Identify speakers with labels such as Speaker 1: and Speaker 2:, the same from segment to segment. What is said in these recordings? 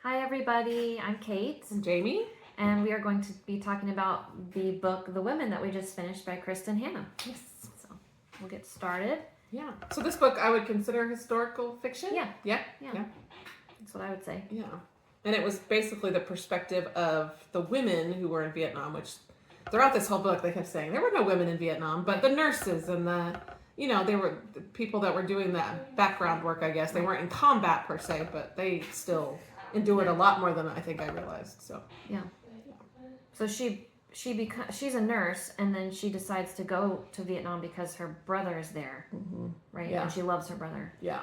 Speaker 1: Hi everybody, I'm Kate.
Speaker 2: I'm Jamie.
Speaker 1: And we are going to be talking about the book The Women that we just finished by Kristin Hannah.
Speaker 2: Yes.
Speaker 1: So we'll get started.
Speaker 2: Yeah. So this book I would consider historical fiction?
Speaker 1: Yeah.
Speaker 2: Yeah?
Speaker 1: Yeah. That's what I would say.
Speaker 2: Yeah. And it was basically the perspective of the women who were in Vietnam, which throughout this whole book they kept saying there were no women in Vietnam, but the nurses and they were the people that were doing that background work, I guess. They weren't in combat per se, but they still endured a lot more than I think I realized. So
Speaker 1: yeah. So she's a nurse, and then she decides to go to Vietnam because her brother is there, right?
Speaker 2: Yeah.
Speaker 1: And she loves her brother.
Speaker 2: Yeah.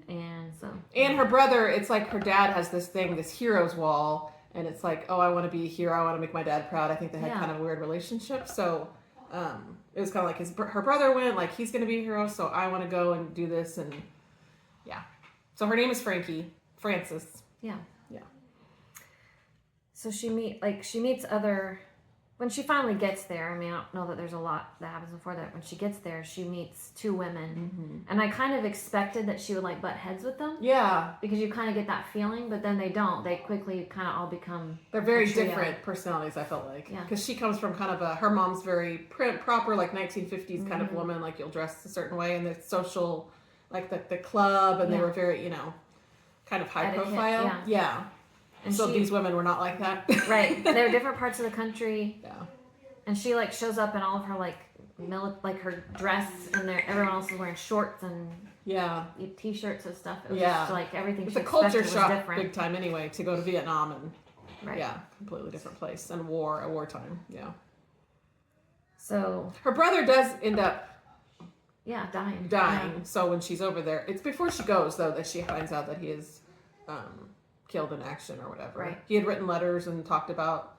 Speaker 1: And
Speaker 2: her brother, it's like her dad has this thing, this hero's wall, and it's like, oh, I want to be a hero, I want to make my dad proud. I think they had kind of a weird relationship. So it was kind of like her brother went, like, he's going to be a hero, so I want to go and do this, and yeah. So her name is Frances.
Speaker 1: Yeah.
Speaker 2: Yeah.
Speaker 1: So she meets other. When she finally gets there, I mean, I don't know that there's a lot that happens before that. When she gets there, she meets two women, and I kind of expected that she would like butt heads with them.
Speaker 2: Yeah,
Speaker 1: because you kind of get that feeling, but then they don't. They quickly kind of all become.
Speaker 2: They're very different personalities. I felt like, because she comes from kind of her mom's very proper like 1950s kind of woman, like you'll dress a certain way, and the social, like the club, and they were very kind of high profile. Yeah. And so these women were not like that.
Speaker 1: Right. They're different parts of the country.
Speaker 2: Yeah.
Speaker 1: And she like shows up in all of her like her dress, and everyone else is wearing shorts and t-shirts and stuff. It was just like everything.
Speaker 2: It's a culture shock big time anyway to go to Vietnam and completely different place and a wartime. Yeah.
Speaker 1: So
Speaker 2: her brother does end up
Speaker 1: dying.
Speaker 2: Yeah. So when she's over there, it's before she goes though that she finds out that he is killed in action or whatever.
Speaker 1: Right.
Speaker 2: He had written letters and talked about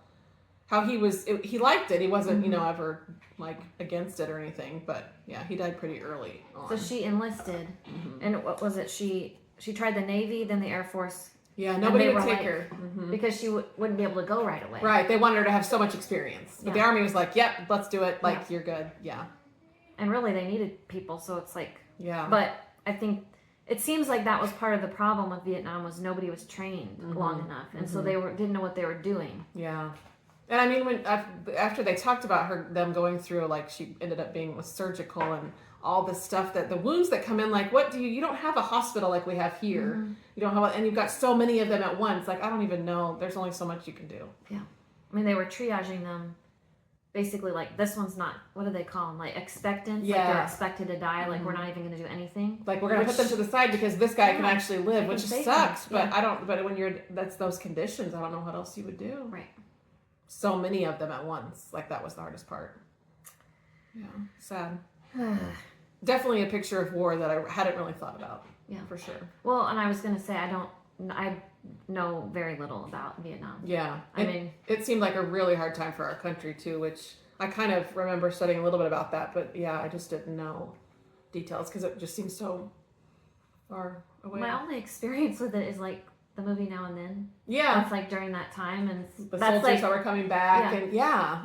Speaker 2: how he liked it. He wasn't, ever like against it or anything, but yeah, he died pretty early on.
Speaker 1: So she enlisted, and what was it? She tried the Navy, then the Air Force.
Speaker 2: Yeah, nobody would take her.
Speaker 1: Because she wouldn't be able to go right away.
Speaker 2: Right, they wanted her to have so much experience. But the Army was like, yep, let's do it. Like, you're good. Yeah. And
Speaker 1: really, they needed people, so it's like...
Speaker 2: Yeah.
Speaker 1: But I think... It seems like that was part of the problem with Vietnam, was nobody was trained long enough, and so they didn't know what they were doing.
Speaker 2: Yeah, and I mean, when after they talked about them going through, like she ended up being surgical and all this stuff, that the wounds that come in, like what do you don't have a hospital like we have here. You don't have, and you've got so many of them at once. Like I don't even know. There's only so much you can do.
Speaker 1: Yeah, I mean they were triaging them. Basically, like, this one's not, what do they call them? Like, expectant? Yeah. Like, they're expected to die. Like, we're not even going to do anything.
Speaker 2: Like, we're going to put them to the side because this guy can actually live, which sucks. But but when that's those conditions, I don't know what else you would do.
Speaker 1: Right.
Speaker 2: So many of them at once. Like, that was the hardest part. Yeah. Sad. Definitely a picture of war that I hadn't really thought about. Yeah. For sure.
Speaker 1: Well, and I was going to say, I know very little about Vietnam.
Speaker 2: Yeah. I mean, it seemed like a really hard time for our country too, which I kind of remember studying a little bit about that, but yeah, I just didn't know details because it just seems so far away.
Speaker 1: My only experience with it is like the movie Now and Then.
Speaker 2: Yeah.
Speaker 1: That's like during that time, and
Speaker 2: the soldiers that were coming back, and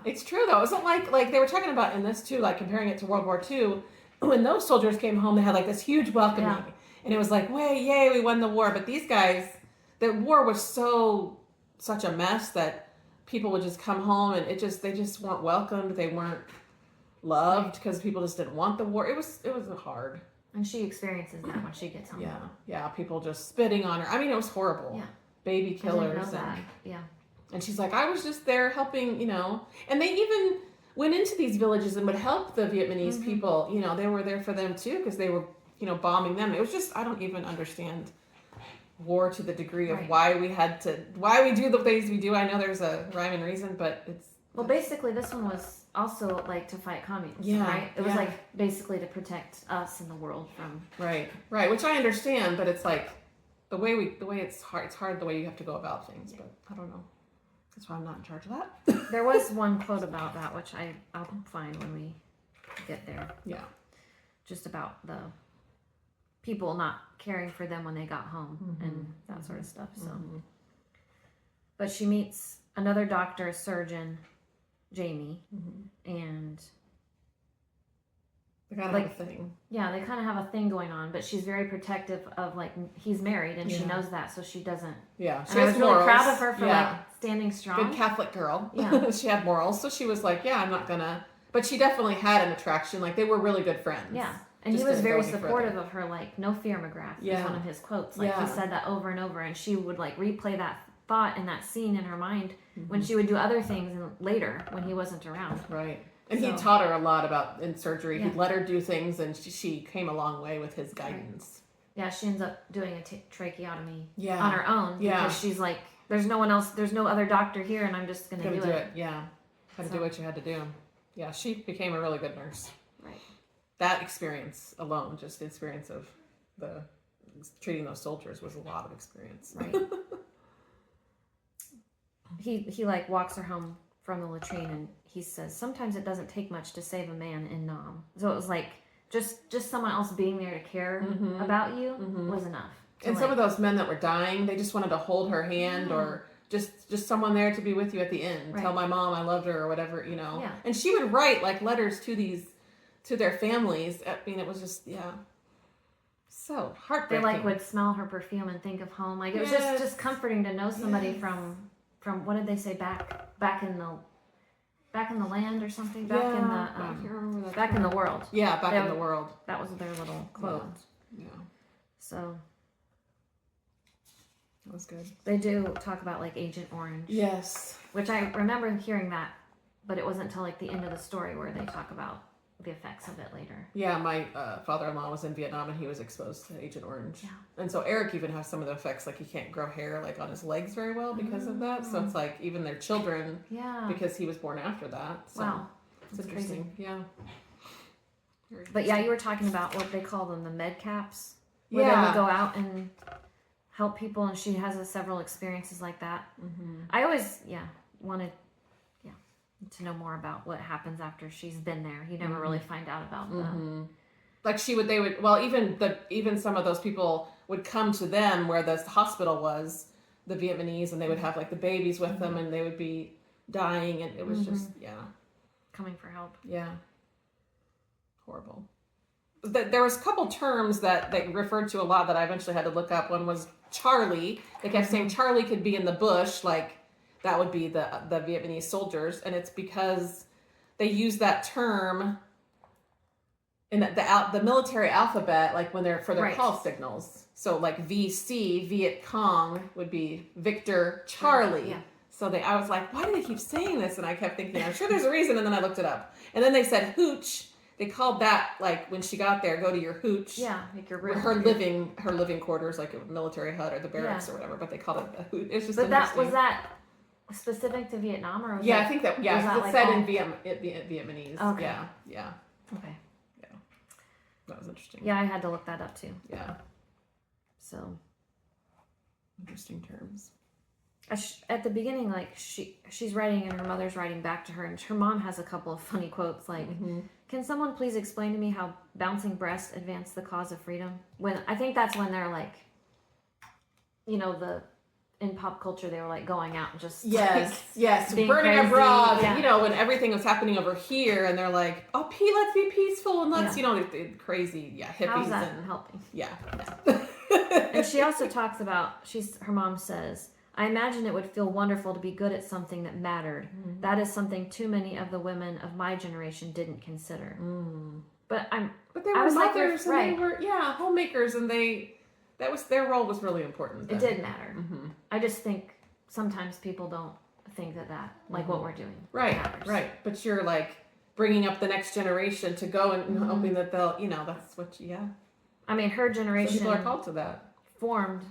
Speaker 2: it's true though. It wasn't like they were talking about in this too, like comparing it to World War II, when those soldiers came home, they had like this huge welcoming, and it was like, yay, we won the war. But these guys, the war was such a mess that people would just come home and they just weren't welcomed. They weren't loved because people just didn't want the war. It was hard.
Speaker 1: And she experiences that when she gets home.
Speaker 2: Yeah. People just spitting on her. I mean, it was horrible. Yeah. Baby killers.
Speaker 1: I didn't know that. Yeah.
Speaker 2: And she's like, I was just there helping, And they even went into these villages and would help the Vietnamese people. They were there for them too because they were, bombing them. It was just, I don't even understand war to the degree of why we do the things we do. I know there's a rhyme and reason, but it's...
Speaker 1: Well, basically, this one was also like to fight communism, right? It was like basically to protect us and the world from... Right,
Speaker 2: which I understand, but it's like the way it's hard the way you have to go about things, but I don't know. That's why I'm not in charge of that.
Speaker 1: There was one quote about that, which I'll find when we get there.
Speaker 2: Yeah.
Speaker 1: Just about the people not caring for them when they got home and that sort of stuff. So, but she meets another doctor, surgeon, Jamie, and
Speaker 2: They kind of have a thing.
Speaker 1: Yeah, they kind of have a thing going on, but she's very protective of, like, he's married, and she knows that, so she doesn't.
Speaker 2: Yeah,
Speaker 1: she was really proud of her for, like, standing strong.
Speaker 2: Good Catholic girl.
Speaker 1: Yeah.
Speaker 2: She had morals, so she was like, yeah, I'm not gonna... But she definitely had an attraction. Like, they were really good friends.
Speaker 1: Yeah. And he was very supportive of her, like, no fear, McGrath is one of his quotes. Like, he said that over and over, and she would, like, replay that thought and that scene in her mind when she would do other things later when he wasn't around.
Speaker 2: Right. And he taught her a lot about in surgery. He let her do things, and she came a long way with his guidance.
Speaker 1: Right. Yeah, she ends up doing a tracheotomy on her own because she's like, there's no one else, there's no other doctor here, and I'm just going to do it.
Speaker 2: Yeah. Had to do what you had to do. Yeah, she became a really good nurse.
Speaker 1: Right.
Speaker 2: That experience alone, just the experience of treating those soldiers was a lot of experience.
Speaker 1: Right. he like walks her home from the latrine, and he says, sometimes it doesn't take much to save a man in Nam. So it was like, just someone else being there to care about you was enough.
Speaker 2: And some of those men that were dying, they just wanted to hold her hand or just someone there to be with you at the end. Right. Tell my mom I loved her or whatever, you know.
Speaker 1: Yeah.
Speaker 2: And she would write like letters to their families. I mean, it was just, so heartbreaking.
Speaker 1: They like would smell her perfume and think of home. Like it was just comforting to know somebody from what did they say, back in the land or something, back in the world.
Speaker 2: Yeah, back in the world.
Speaker 1: That was their little quote.
Speaker 2: Yeah.
Speaker 1: So
Speaker 2: that was good.
Speaker 1: They do talk about like Agent Orange.
Speaker 2: Yes.
Speaker 1: Which I remember hearing that, but it wasn't until like the end of the story where they talk about the effects of it later.
Speaker 2: Yeah, my father-in-law was in Vietnam and he was exposed to Agent Orange. Yeah. And so Eric even has some of the effects, like he can't grow hair like on his legs very well because of that. So it's like even their children, because he was born after that. So
Speaker 1: wow.
Speaker 2: It's interesting. Crazy. Yeah.
Speaker 1: But yeah, you were talking about what they call them, the med caps. Where they would go out and help people, and she has several experiences like that. I always, wanted to know more about what happens after she's been there. You never really find out about them.
Speaker 2: Like even some of those people would come to them where the hospital was, the Vietnamese, and they would have like the babies with them, and they would be dying, and it was just
Speaker 1: coming for help.
Speaker 2: Yeah, horrible. There was a couple terms that they referred to a lot that I eventually had to look up. One was Charlie. They kept saying Charlie could be in the bush, like that would be the Vietnamese soldiers, and it's because they use that term in the military alphabet, like when they're for their call signals. So like VC, Viet Cong, would be Victor Charlie. Yeah. So I was like, why do they keep saying this? And I kept thinking, I'm sure there's a reason. And then I looked it up, and then they said hooch. They called that, like, when she got there, go to your hooch.
Speaker 1: Yeah, like your room.
Speaker 2: Her living quarters, like a military hut or the barracks or whatever, but they called it a hooch. It's just
Speaker 1: was that specific to Vietnam, or was
Speaker 2: I think that, it said in Vietnamese.
Speaker 1: Okay.
Speaker 2: Yeah.
Speaker 1: Okay.
Speaker 2: Yeah. That was interesting.
Speaker 1: Yeah, I had to look that up too.
Speaker 2: Yeah.
Speaker 1: So.
Speaker 2: Interesting terms.
Speaker 1: At the beginning, like she's writing and her mother's writing back to her, and her mom has a couple of funny quotes like, can someone please explain to me how bouncing breasts advance the cause of freedom? When I think that's when they're like, in pop culture they were like going out and just
Speaker 2: burning
Speaker 1: crazy.
Speaker 2: abroad, when everything was happening over here, and they're like, let's be peaceful and let's crazy hippies.
Speaker 1: How's that helping? And she also talks about her mom says, I imagine it would feel wonderful to be good at something that mattered. That is something too many of the women of my generation didn't consider. But
Speaker 2: they were mothers, and they were homemakers, and their role was really important.
Speaker 1: It did matter. I just think sometimes people don't think that like what we're doing matters.
Speaker 2: Right. But you're like bringing up the next generation to go and hoping that they'll, that's what
Speaker 1: I mean, her generation.
Speaker 2: Some people are called to that.
Speaker 1: Formed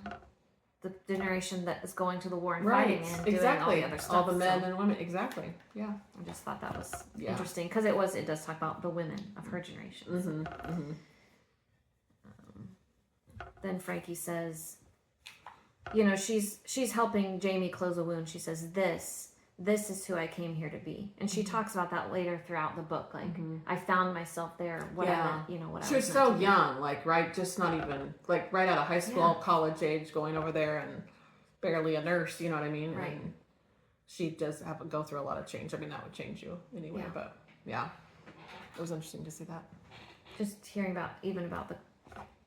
Speaker 1: the generation that is going to the war and fighting and doing all the other stuff.
Speaker 2: All the men and women. Exactly. Yeah.
Speaker 1: I just thought that was interesting because it does talk about the women of her generation. Then Frankie says, she's helping Jamie close a wound. She says, this is who I came here to be. And she talks about that later throughout the book. Like, I found myself there, what I meant, what
Speaker 2: she was so young, like, right, just not even, like, right out of high school, college age, going over there and barely a nurse, you know what I mean?
Speaker 1: Right.
Speaker 2: And she does go through a lot of change. I mean, that would change you anyway, but, it was interesting to see that.
Speaker 1: just hearing about the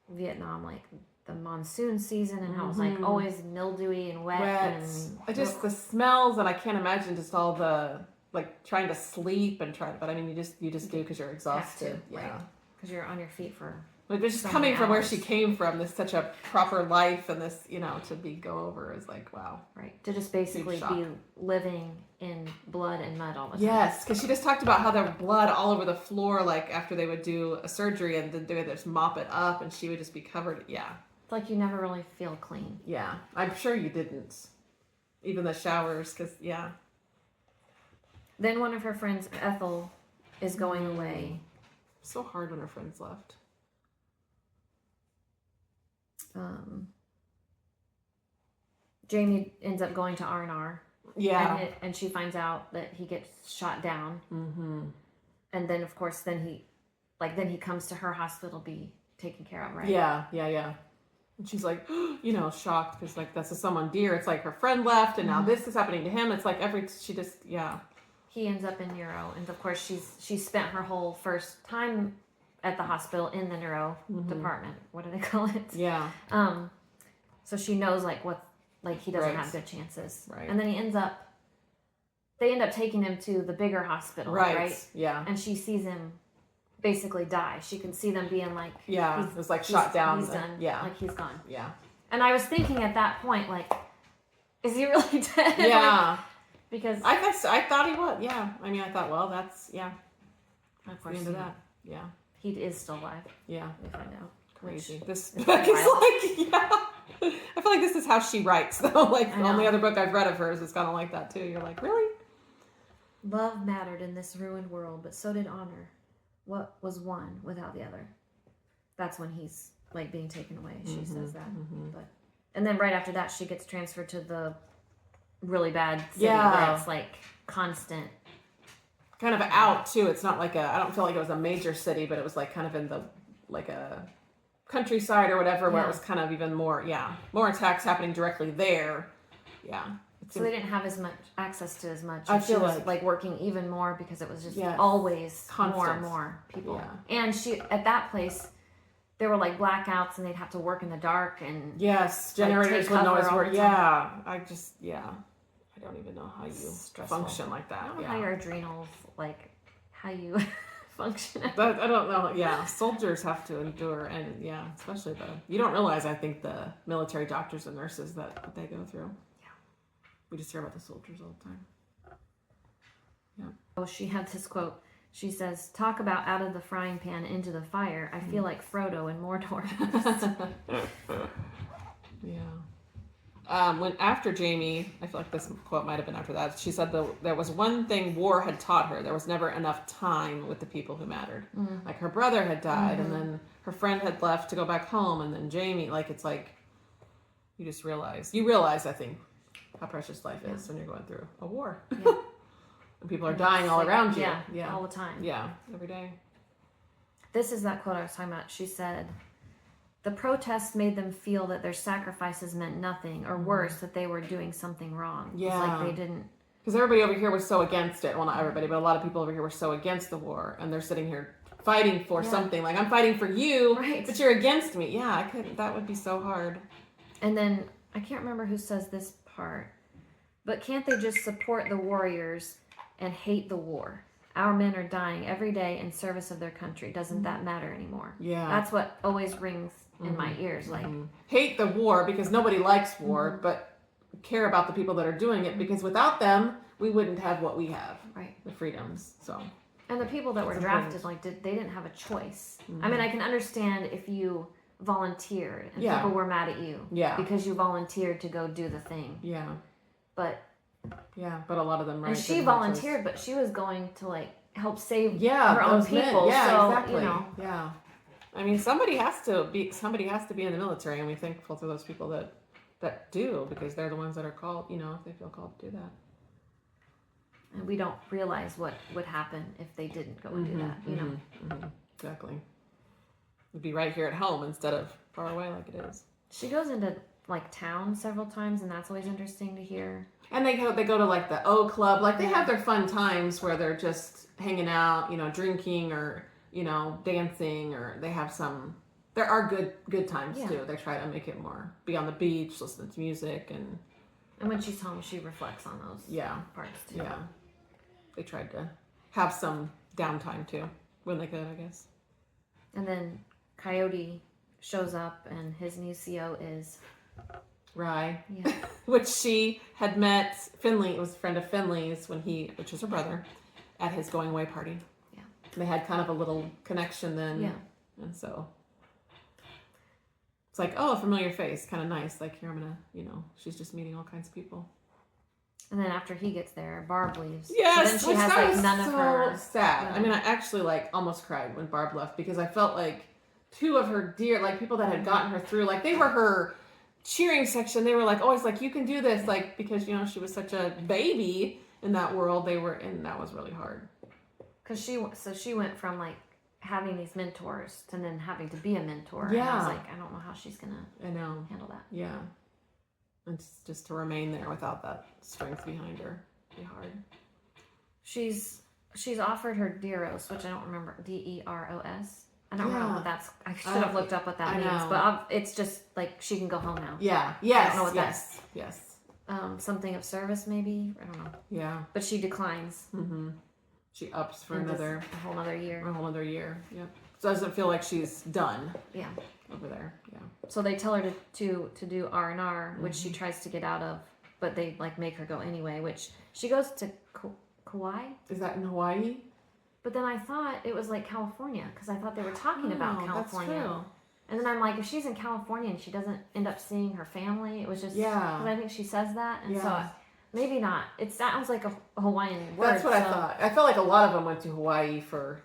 Speaker 1: Vietnam, like the monsoon season and how it's like always mildewy and wet. And
Speaker 2: just the smells, and I can't imagine just all the like trying to sleep and but I mean you just do because you're exhausted. Yeah,
Speaker 1: because you're on your feet for.
Speaker 2: Like just coming from where she came from, this such a proper life, and this to go over is like wow.
Speaker 1: Right, to just basically be living in blood and mud all the time.
Speaker 2: Yes, because she just talked about how there was blood all over the floor, like after they would do a surgery, and then they would just mop it up, and she would just be covered. Yeah,
Speaker 1: it's like you never really feel clean.
Speaker 2: Yeah, I'm sure you didn't. Even the showers, because
Speaker 1: Then one of her friends, Ethel, is going away.
Speaker 2: So hard when her friends left.
Speaker 1: Jamie ends up going to R&R.
Speaker 2: Yeah.
Speaker 1: And she finds out that he gets shot down. Mm-hmm. And then, of course, then he comes to her hospital to be taken care of, right?
Speaker 2: Yeah. And she's like, shocked because like that's someone dear. It's like her friend left, and now this is happening to him. It's like
Speaker 1: He ends up in neuro, and of course she spent her whole first time at the hospital in the neuro department. What do they call it?
Speaker 2: Yeah.
Speaker 1: So she knows he doesn't have good chances.
Speaker 2: Right.
Speaker 1: And then they end up taking him to the bigger hospital, right?
Speaker 2: Yeah.
Speaker 1: And she sees him basically die. She can see them being like,
Speaker 2: yeah, it was like shot down.
Speaker 1: He's done.
Speaker 2: Yeah.
Speaker 1: Like he's gone.
Speaker 2: Yeah.
Speaker 1: And I was thinking at that point, like, is he really dead?
Speaker 2: Yeah.
Speaker 1: Because
Speaker 2: I thought he was. Yeah. I mean, I thought, well, that's the end of that. Yeah.
Speaker 1: He is still alive.
Speaker 2: Yeah.
Speaker 1: We find out.
Speaker 2: Crazy. This book is like, I feel like this is how she writes, though. Like, the only other book I've read of hers is kind of like that, too. You're like, really?
Speaker 1: Love mattered in this ruined world, but so did honor. What was one without the other? That's when he's, like, being taken away. She says that. And then right after that, she gets transferred to the really bad city where it's, like, constant.
Speaker 2: Kind of out, too. It's not like I don't feel like it was a major city, but it was, like, kind of in the, like, a countryside or whatever, where it was kind of even more attacks happening directly there. Yeah.
Speaker 1: So they didn't have as much access to as much.
Speaker 2: I feel
Speaker 1: she was like working even more because it was just always
Speaker 2: constant.
Speaker 1: more and more people.
Speaker 2: Yeah.
Speaker 1: And she at that place, there were like blackouts and they'd have to work in the dark and
Speaker 2: generators wouldn't always work. Yeah, I don't even know how you function like that.
Speaker 1: I don't know how your adrenals how you function.
Speaker 2: But I don't know. Yeah, soldiers have to endure, and especially you don't realize. I think the military doctors and nurses what they go through. We just hear about the soldiers all the time. Yeah. Oh,
Speaker 1: she had this quote. She says, "Talk about out of the frying pan into the fire. I feel like Frodo in Mordor."
Speaker 2: Yeah. When after Jamie, I feel like this quote might have been after that. She said there was one thing war had taught her: there was never enough time with the people who mattered. Like her brother had died, and then her friend had left to go back home, and then Jamie. Like it's like you realize. I think. How precious life is when you're going through a war. Yeah. And people are dying all around you.
Speaker 1: Yeah, all the time.
Speaker 2: Yeah, every day.
Speaker 1: This is that quote I was talking about. She said, "The protests made them feel that their sacrifices meant nothing, or worse, that they were doing something wrong."
Speaker 2: Yeah.
Speaker 1: It's like they didn't...
Speaker 2: Because everybody over here was so against it. Well, not everybody, but a lot of people over here were so against the war, and they're sitting here fighting for something. Like, I'm fighting for you, but you're against me. Yeah, I couldn't. That would be so hard.
Speaker 1: And then, I can't remember who says this part, but can't they just support the warriors and hate the war? Our men are dying every day in service of their country. Doesn't that matter anymore?
Speaker 2: Yeah.
Speaker 1: That's what always rings in my ears. Like,
Speaker 2: hate the war because nobody likes war, but care about the people that are doing it because without them, we wouldn't have what we have.
Speaker 1: Right.
Speaker 2: The freedoms. So.
Speaker 1: And the people that were drafted, they didn't have a choice. I mean, I can understand if you volunteered and people were mad at you because you volunteered to go do the thing.
Speaker 2: Yeah.
Speaker 1: But
Speaker 2: a lot of them
Speaker 1: and she volunteered, but she was going to help save her own people.
Speaker 2: Yeah,
Speaker 1: so,
Speaker 2: exactly. Yeah. I mean, somebody has to be in the military, and we're thankful to those people that do, because they're the ones that are called, if they feel called to do that.
Speaker 1: And we don't realize what would happen if they didn't go and do that,
Speaker 2: Exactly. It'd be right here at home instead of far away like it is.
Speaker 1: She goes into town several times, and that's always interesting to hear.
Speaker 2: And they go to the O Club, they have their fun times where they're just hanging out, drinking or dancing, or they have some. There are good times
Speaker 1: Yeah.
Speaker 2: too. They try to make it more be on the beach, listening to music, and
Speaker 1: when she's home, she reflects on those parts too.
Speaker 2: Yeah, they tried to have some downtime too when they could, I guess.
Speaker 1: And then Coyote shows up, and his new CO is
Speaker 2: Rye.
Speaker 1: Yeah.
Speaker 2: Which she had met Finley. It was a friend of Finley's which is her brother, at his going away party.
Speaker 1: Yeah.
Speaker 2: They had kind of a little connection then.
Speaker 1: Yeah.
Speaker 2: And so it's like, oh, a familiar face, kind of nice. Like, here, I'm gonna, she's just meeting all kinds of people.
Speaker 1: And then after he gets there, Barb leaves.
Speaker 2: Yes,
Speaker 1: so then she has none of her.
Speaker 2: Sad. I mean, I actually almost cried when Barb left, because I felt like two of her dear people that had gotten her through, they were her cheering section. They were always you can do this, because she was such a baby in that world they were in. That was really hard.
Speaker 1: Because she went from having these mentors to then having to be a mentor.
Speaker 2: Yeah.
Speaker 1: And I was I don't know how she's gonna handle that.
Speaker 2: Yeah. And just to remain there without that strength behind her, be hard.
Speaker 1: She's offered her Deros, which I don't remember. Deros. I don't remember what that's. I should have looked up what that means, but it's just she can go home now.
Speaker 2: Yeah. Yes.
Speaker 1: I don't know what
Speaker 2: yes. Yes.
Speaker 1: Something of service, maybe. I don't know.
Speaker 2: Yeah.
Speaker 1: But she declines.
Speaker 2: Mm-hmm. She ups for
Speaker 1: a whole other year.
Speaker 2: A whole other year. Yep. So it doesn't feel like she's done.
Speaker 1: Yeah.
Speaker 2: Over there. Yeah.
Speaker 1: So they tell her to do R&R, which she tries to get out of, but they make her go anyway. Which she goes to Kauai.
Speaker 2: Is that in Hawaii?
Speaker 1: But then I thought it was California, because I thought they were talking about California.
Speaker 2: That's true.
Speaker 1: And then I'm if she's in California and she doesn't end up seeing her family, it was just because I think she says that, and so maybe not. It sounds like a Hawaiian word.
Speaker 2: That's what I thought. I felt like a lot of them went to Hawaii for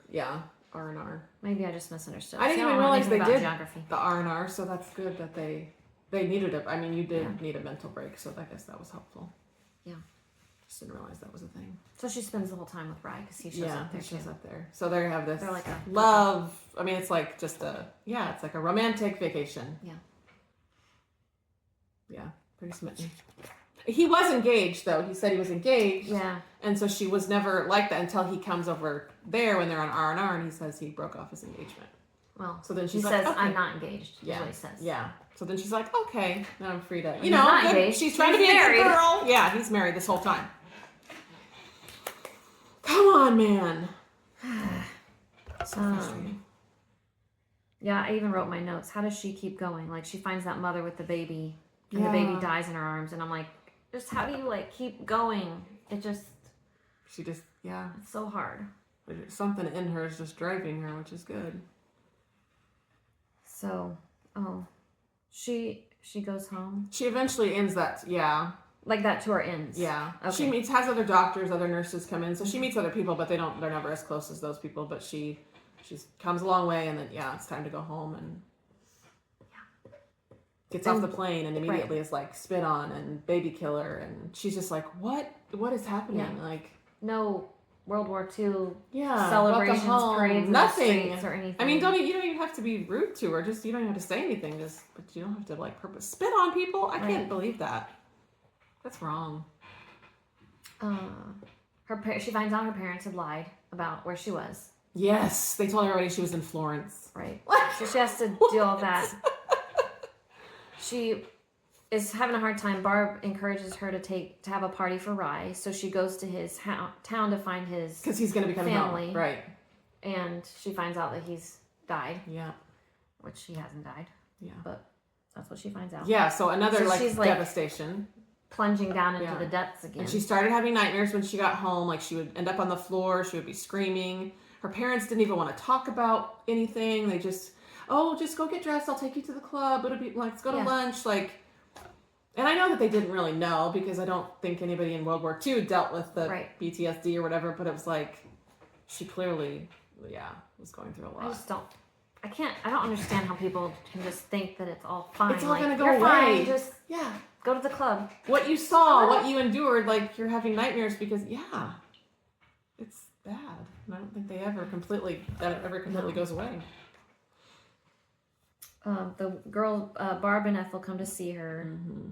Speaker 2: R&R.
Speaker 1: Maybe I just misunderstood.
Speaker 2: I didn't even realize they did
Speaker 1: geography.
Speaker 2: The R&R, so that's good that they needed it. I mean, you did need a mental break, so I guess that was helpful. Yeah. Just didn't realize that was a thing.
Speaker 1: So she spends the whole time with Rye, because he shows up there.
Speaker 2: He shows up there. So they have this
Speaker 1: They're
Speaker 2: love. I mean, it's just it's like a romantic vacation.
Speaker 1: Yeah.
Speaker 2: Yeah, pretty smitten. He was engaged, though. He said he was engaged.
Speaker 1: Yeah.
Speaker 2: And so she was never like that until he comes over there when they're on R&R, and he says he broke off his engagement.
Speaker 1: Well,
Speaker 2: so then
Speaker 1: she says, okay. I'm not engaged. Yeah. Is what he says.
Speaker 2: Yeah. So then she's like, okay, now I'm free to, she's trying to be
Speaker 1: married.
Speaker 2: A good girl. Yeah, he's married this whole time. Come on, man. So frustrating.
Speaker 1: Yeah, I even wrote my notes. How does she keep going? She finds that mother with the baby, and the baby dies in her arms, and I'm like, just how do you keep going? It's so hard.
Speaker 2: Something in her is just driving her, which is good.
Speaker 1: So, she goes home.
Speaker 2: She eventually ends that,
Speaker 1: that tour ends.
Speaker 2: Yeah.
Speaker 1: Okay.
Speaker 2: She has other doctors, other nurses come in, so she meets other people, but they're never as close as those people. But she comes a long way, and then it's time to go home, and gets off the plane, and immediately is spit on and baby killer, and she's just like, what is happening?
Speaker 1: Yeah. No World War II
Speaker 2: celebrations,
Speaker 1: parades,
Speaker 2: nothing
Speaker 1: or anything.
Speaker 2: I mean, you don't even have to be rude to her. Just you don't even have to say anything. But you don't have to purpose spit on people. I can't believe that. That's wrong.
Speaker 1: She finds out her parents had lied about where she was.
Speaker 2: Yes, they told her already she was in Florence.
Speaker 1: Right. So she has to deal with that. She is having a hard time. Barb encourages her to have a party for Rye, so she goes to his town to find his
Speaker 2: because he's going to be coming
Speaker 1: family,
Speaker 2: home. Right?
Speaker 1: And she finds out that he's died.
Speaker 2: Yeah,
Speaker 1: which he hasn't died.
Speaker 2: Yeah,
Speaker 1: but that's what she finds out.
Speaker 2: Yeah, so another she's devastation,
Speaker 1: plunging down into the depths again.
Speaker 2: And she started having nightmares when she got home. She would end up on the floor. She would be screaming. Her parents didn't even want to talk about anything. They just go get dressed. I'll take you to the club. It'll be let's go to lunch. And I know that they didn't really know because I don't think anybody in World War II dealt with the PTSD or whatever, but it was she clearly, was going through a lot.
Speaker 1: I don't understand how people can just think that it's all fine.
Speaker 2: It's all going to go
Speaker 1: away.
Speaker 2: Fine.
Speaker 1: Just go to the club.
Speaker 2: What you saw, what you endured, you're having nightmares because, it's bad. And I don't think it ever completely goes away.
Speaker 1: The girl, Barb and Ethel come to see her.
Speaker 2: Mm-hmm.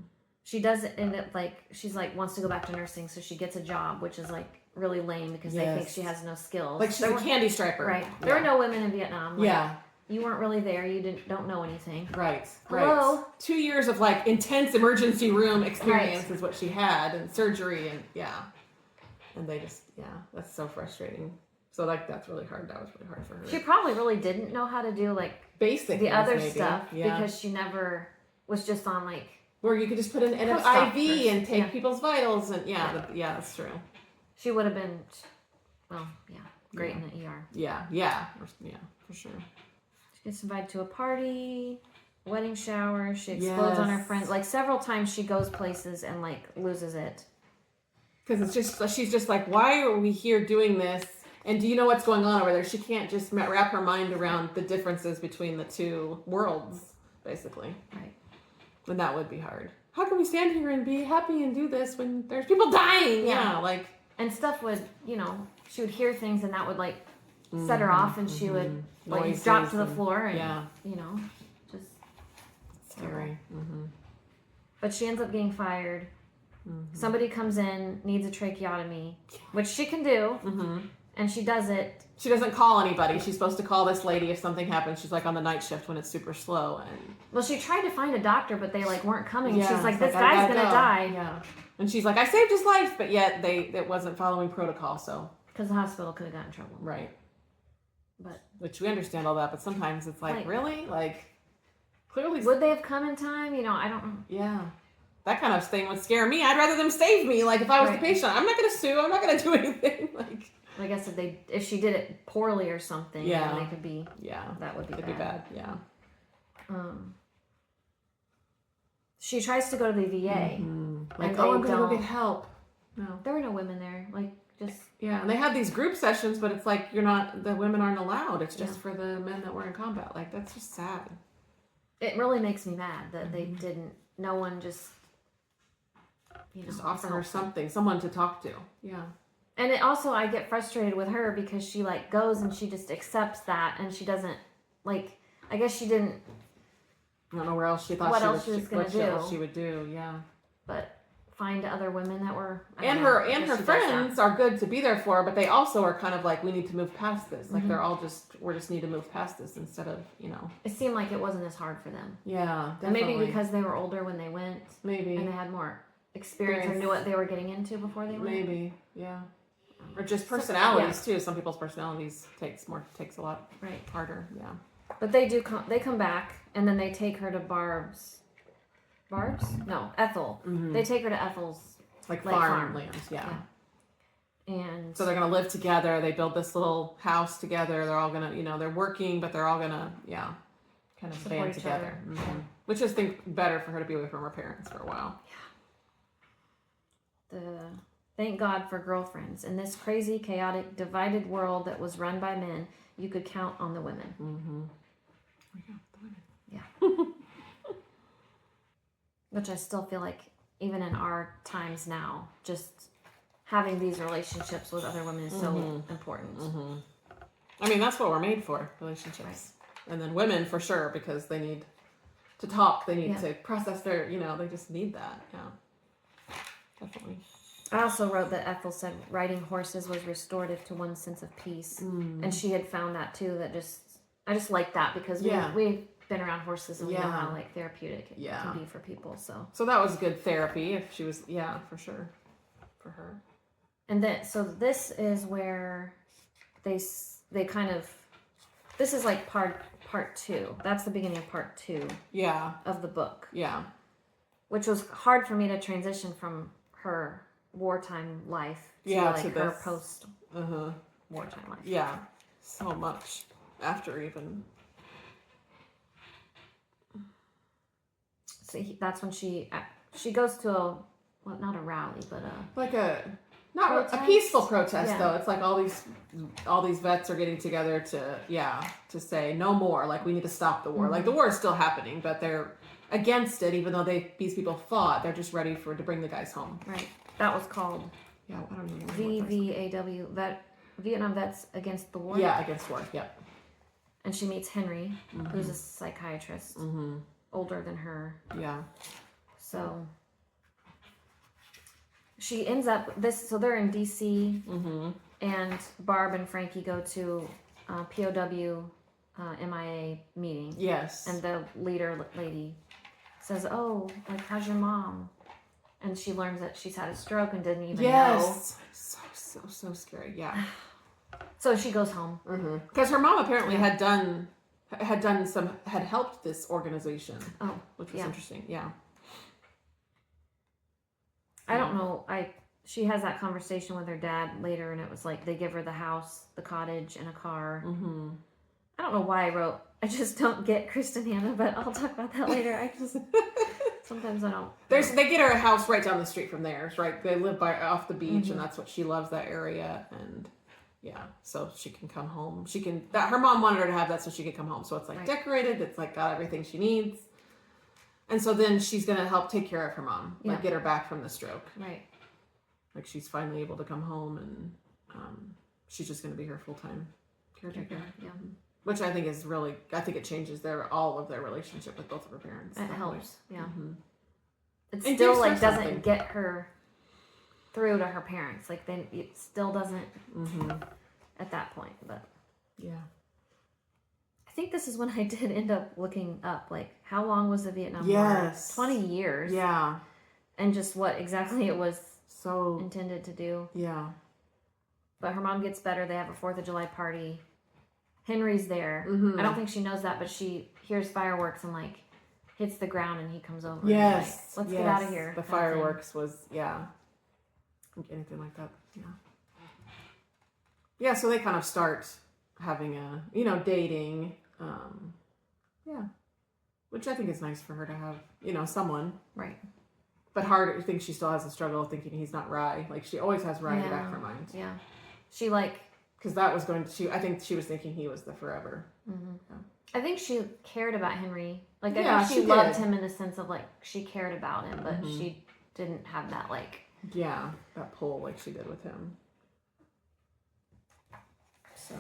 Speaker 1: she does end up like she's like wants to go back to nursing, so she gets a job, which is like really lame because they think she has no skills.
Speaker 2: Like she's a candy striper.
Speaker 1: Right. There were no women in Vietnam.
Speaker 2: Like,
Speaker 1: you weren't really there. You don't know anything.
Speaker 2: Right.
Speaker 1: Hello?
Speaker 2: Right. 2 years of like intense emergency room experience is what she had, and surgery, and and they just that's so frustrating. So like that's really hard. That was really hard for her.
Speaker 1: She probably really didn't know how to do like
Speaker 2: basic
Speaker 1: the other
Speaker 2: maybe.
Speaker 1: stuff because she never was just on like
Speaker 2: where you could just put an IV and take people's vitals, and that's true.
Speaker 1: She would have been, great in the ER.
Speaker 2: Yeah, for sure.
Speaker 1: She gets invited to a party, wedding shower. She explodes on her friends. Like several times she goes places and like loses it. Because
Speaker 2: it's just, she's just like, why are we here doing this? And do you know what's going on over there? She can't just wrap her mind around the differences between the two worlds, basically.
Speaker 1: Right.
Speaker 2: And that would be hard. How can we stand here and be happy and do this when there's people dying? Yeah, like.
Speaker 1: And stuff would, she would hear things and that would like set her off, and she would like drop to the floor and just
Speaker 2: scary.
Speaker 1: But she ends up getting fired. Somebody comes in, needs a tracheotomy, which she can do, and she does it.
Speaker 2: She doesn't call anybody. She's supposed to call this lady if something happens. She's like on the night shift when it's super slow. And
Speaker 1: she tried to find a doctor, but they like weren't coming. Yeah, she's like, this guy's gonna die.
Speaker 2: Yeah. And she's like, I saved his life, but yet it wasn't following protocol. So
Speaker 1: because the hospital could have gotten in trouble.
Speaker 2: Right.
Speaker 1: But
Speaker 2: which we understand all that, but sometimes it's like really like clearly
Speaker 1: would they have come in time? I don't know.
Speaker 2: Yeah. That kind of thing would scare me. I'd rather them save me. Like if I was the patient, I'm not going to sue. I'm not going to do anything.
Speaker 1: Like I said, if she did it poorly or something, they could be.
Speaker 2: Yeah,
Speaker 1: that would be
Speaker 2: bad.
Speaker 1: Be
Speaker 2: bad. Yeah.
Speaker 1: She tries to go to the VA.
Speaker 2: Like, I'm going to go get help.
Speaker 1: No, there were no women there. Like just
Speaker 2: and they have these group sessions, but it's like the women aren't allowed. It's just for the men that were in combat. Like that's just sad.
Speaker 1: It really makes me mad that they didn't. No one just.
Speaker 2: Just offer her someone to talk to. Yeah.
Speaker 1: And it also, I get frustrated with her because she like goes and she just accepts that, and she doesn't like. I guess she didn't.
Speaker 2: I don't know where else she thought
Speaker 1: what else she was going to do.
Speaker 2: What she would do, yeah.
Speaker 1: But find other women that were.
Speaker 2: Her friends are good to be there for, but they also are kind of like, we need to move past this. Like they're all we just need to move past this instead of It
Speaker 1: seemed like it wasn't as hard for them.
Speaker 2: Yeah, definitely.
Speaker 1: And maybe because they were older when they went.
Speaker 2: Maybe.
Speaker 1: And they had more experience or knew what they were getting into before they went.
Speaker 2: Maybe, yeah. Or just personalities too. Some people's personalities takes a lot harder. Yeah.
Speaker 1: But they do they come back, and then they take her to Barb's? No, Ethel. They take her to Ethel's
Speaker 2: farmland. Yeah.
Speaker 1: And
Speaker 2: so they're gonna live together. They build this little house together. They're all gonna, they're working, but they're all gonna, kind of band together. Which I think better for her to be away from her parents for a while.
Speaker 1: Yeah. Thank God for girlfriends. In this crazy, chaotic, divided world that was run by men, you could count on the women. Yeah. Which I still feel like, even in our times now, just having these relationships with other women is so important.
Speaker 2: I mean, that's what we're made for, relationships. Right. And then women, for sure, because they need to talk. They need to process their, they just need that. Yeah. Definitely.
Speaker 1: I also wrote that Ethel said riding horses was restorative to one's sense of peace. And she had found that too, I just like that because we've been around horses and we know how like therapeutic it can be for people. So
Speaker 2: that was good therapy if she was, for sure, for her.
Speaker 1: And then, so this is where they kind of, this is like part 2. That's the beginning of part 2 of the book.
Speaker 2: Yeah.
Speaker 1: Which was hard for me to transition from her wartime life to her post wartime life.
Speaker 2: Yeah. So much after even.
Speaker 1: So that's when she goes to not a rally, but
Speaker 2: a peaceful protest though. It's like all these vets are getting together to say no more. Like we need to stop the war. Like the war is still happening, but they're against it, even though these people fought. They're just ready to bring the guys home.
Speaker 1: Right. That was called.
Speaker 2: Yeah, I don't know.
Speaker 1: VVAW, Vietnam Vets Against the War.
Speaker 2: Yeah, against war. Yep.
Speaker 1: And she meets Henry, who's a psychiatrist, older than her.
Speaker 2: Yeah.
Speaker 1: So she ends up so they're in DC,
Speaker 2: Mm-hmm.
Speaker 1: and Barb and Frankie go to POW MIA meeting.
Speaker 2: Yes.
Speaker 1: And the leader lady says, "Oh, like how's your mom?" And she learns that she's had a stroke and didn't even know.
Speaker 2: So scary. Yeah.
Speaker 1: So she goes home.
Speaker 2: Because her mom apparently had helped this organization.
Speaker 1: Oh,
Speaker 2: which was interesting. Yeah.
Speaker 1: I don't know. She has that conversation with her dad later, and it was like they give her the house, the cottage, and a car.
Speaker 2: Mm-hmm.
Speaker 1: I don't know why I just don't get Kristin Hannah, but I'll talk about that later. Sometimes I don't.
Speaker 2: They get her a house right down the street from theirs, right? They live off the beach, and that's what she loves, that area, and yeah, so she can come home. Her mom wanted her to have that so she could come home. So it's like decorated. It's like got everything she needs, and so then she's gonna help take care of her mom, like get her back from the stroke.
Speaker 1: Right.
Speaker 2: Like she's finally able to come home, and she's just gonna be her full-time caretaker.
Speaker 1: Yeah.
Speaker 2: Which I think is really, I think it changes all of their relationship with both of her parents.
Speaker 1: It helps, yeah.
Speaker 2: Mm-hmm.
Speaker 1: It still like doesn't get her through to her parents. Like it still doesn't at that point. But
Speaker 2: yeah,
Speaker 1: I think this is when I did end up looking up like how long was the Vietnam War?
Speaker 2: Yes,
Speaker 1: 20 years.
Speaker 2: Yeah,
Speaker 1: and just what exactly it was
Speaker 2: so
Speaker 1: intended to do.
Speaker 2: Yeah,
Speaker 1: but her mom gets better. They have a 4th of July party. Henry's there. I don't think she knows that, but she hears fireworks and like hits the ground, and he comes over.
Speaker 2: Yes,
Speaker 1: and, like, let's get out of here.
Speaker 2: The fireworks was anything like that. Yeah. So they kind of start having dating. Which I think is nice for her to have, someone.
Speaker 1: Right.
Speaker 2: But hard. I think she still has a struggle thinking he's not Rye. Like she always has Rye in the back of her mind.
Speaker 1: Yeah. She like.
Speaker 2: Because that was I think she was thinking he was the forever.
Speaker 1: Mm-hmm. Yeah. I think she cared about Henry. Like, I think she loved him in the sense of, like, she cared about him, but she didn't have that, like...
Speaker 2: Yeah, that pull like she did with him.
Speaker 1: So...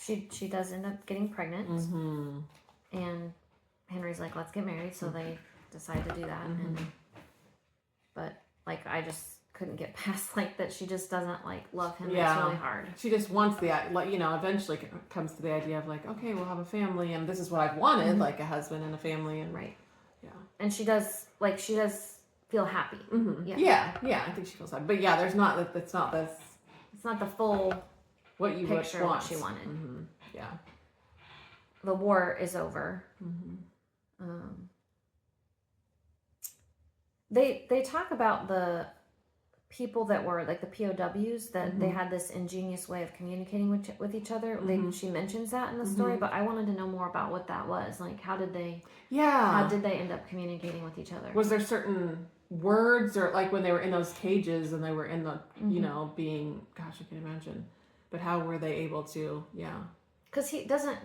Speaker 1: She does end up getting pregnant. And Henry's like, let's get married. So they decide to do that. But, like, I just... couldn't get past like that she just doesn't like love him. It's really hard.
Speaker 2: She just wants eventually comes to the idea of like, okay, we'll have a family, and this is what I've wanted, like a husband and a family, and and she does feel happy. Yeah, I think she feels happy, but it's not the full what you picture of what she wanted. The war is over. They talk about the people that were like the POWs that they had this ingenious way of communicating with each other. She mentions that in the story, but I wanted to know more about what that was. Like, how did they end up communicating with each other? Was there certain words, or like when they were in those cages and they were in the being, gosh, I can imagine, but how were they able to? Because he doesn't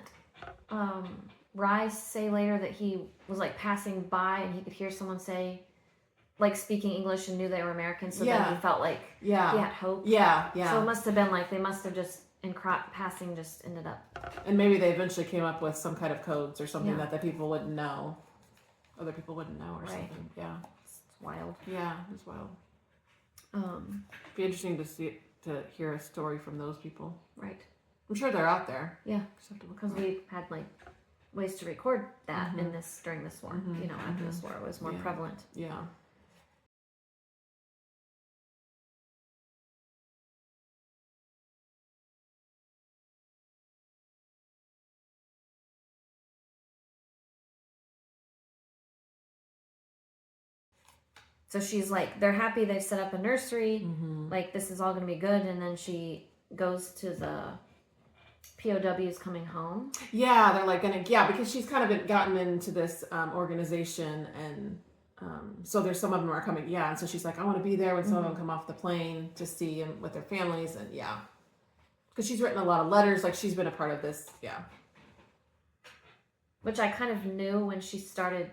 Speaker 2: Rice say later that he was like passing by and he could hear someone say, like, speaking English, and knew they were American, so then he felt like he had hope. So it must have been like they must have just in passing just ended up. And maybe they eventually came up with some kind of codes or something that the people wouldn't know, other people wouldn't know, or something. Yeah, it's wild. Yeah, it's wild. Be interesting to hear a story from those people. Right. I'm sure they're out there. Yeah, because we had like ways to record that during this war. After this war, it was more prevalent. Yeah. So she's like, they're happy they've set up a nursery. Like, this is all going to be good. And then she goes to the POWs coming home. Yeah, they're like because she's kind of gotten into this organization, and so there's some of them are coming. Yeah, and so she's like, I want to be there when some of them come off the plane to see them with their families, and because she's written a lot of letters. Like, she's been a part of this. Yeah, which I kind of knew when she started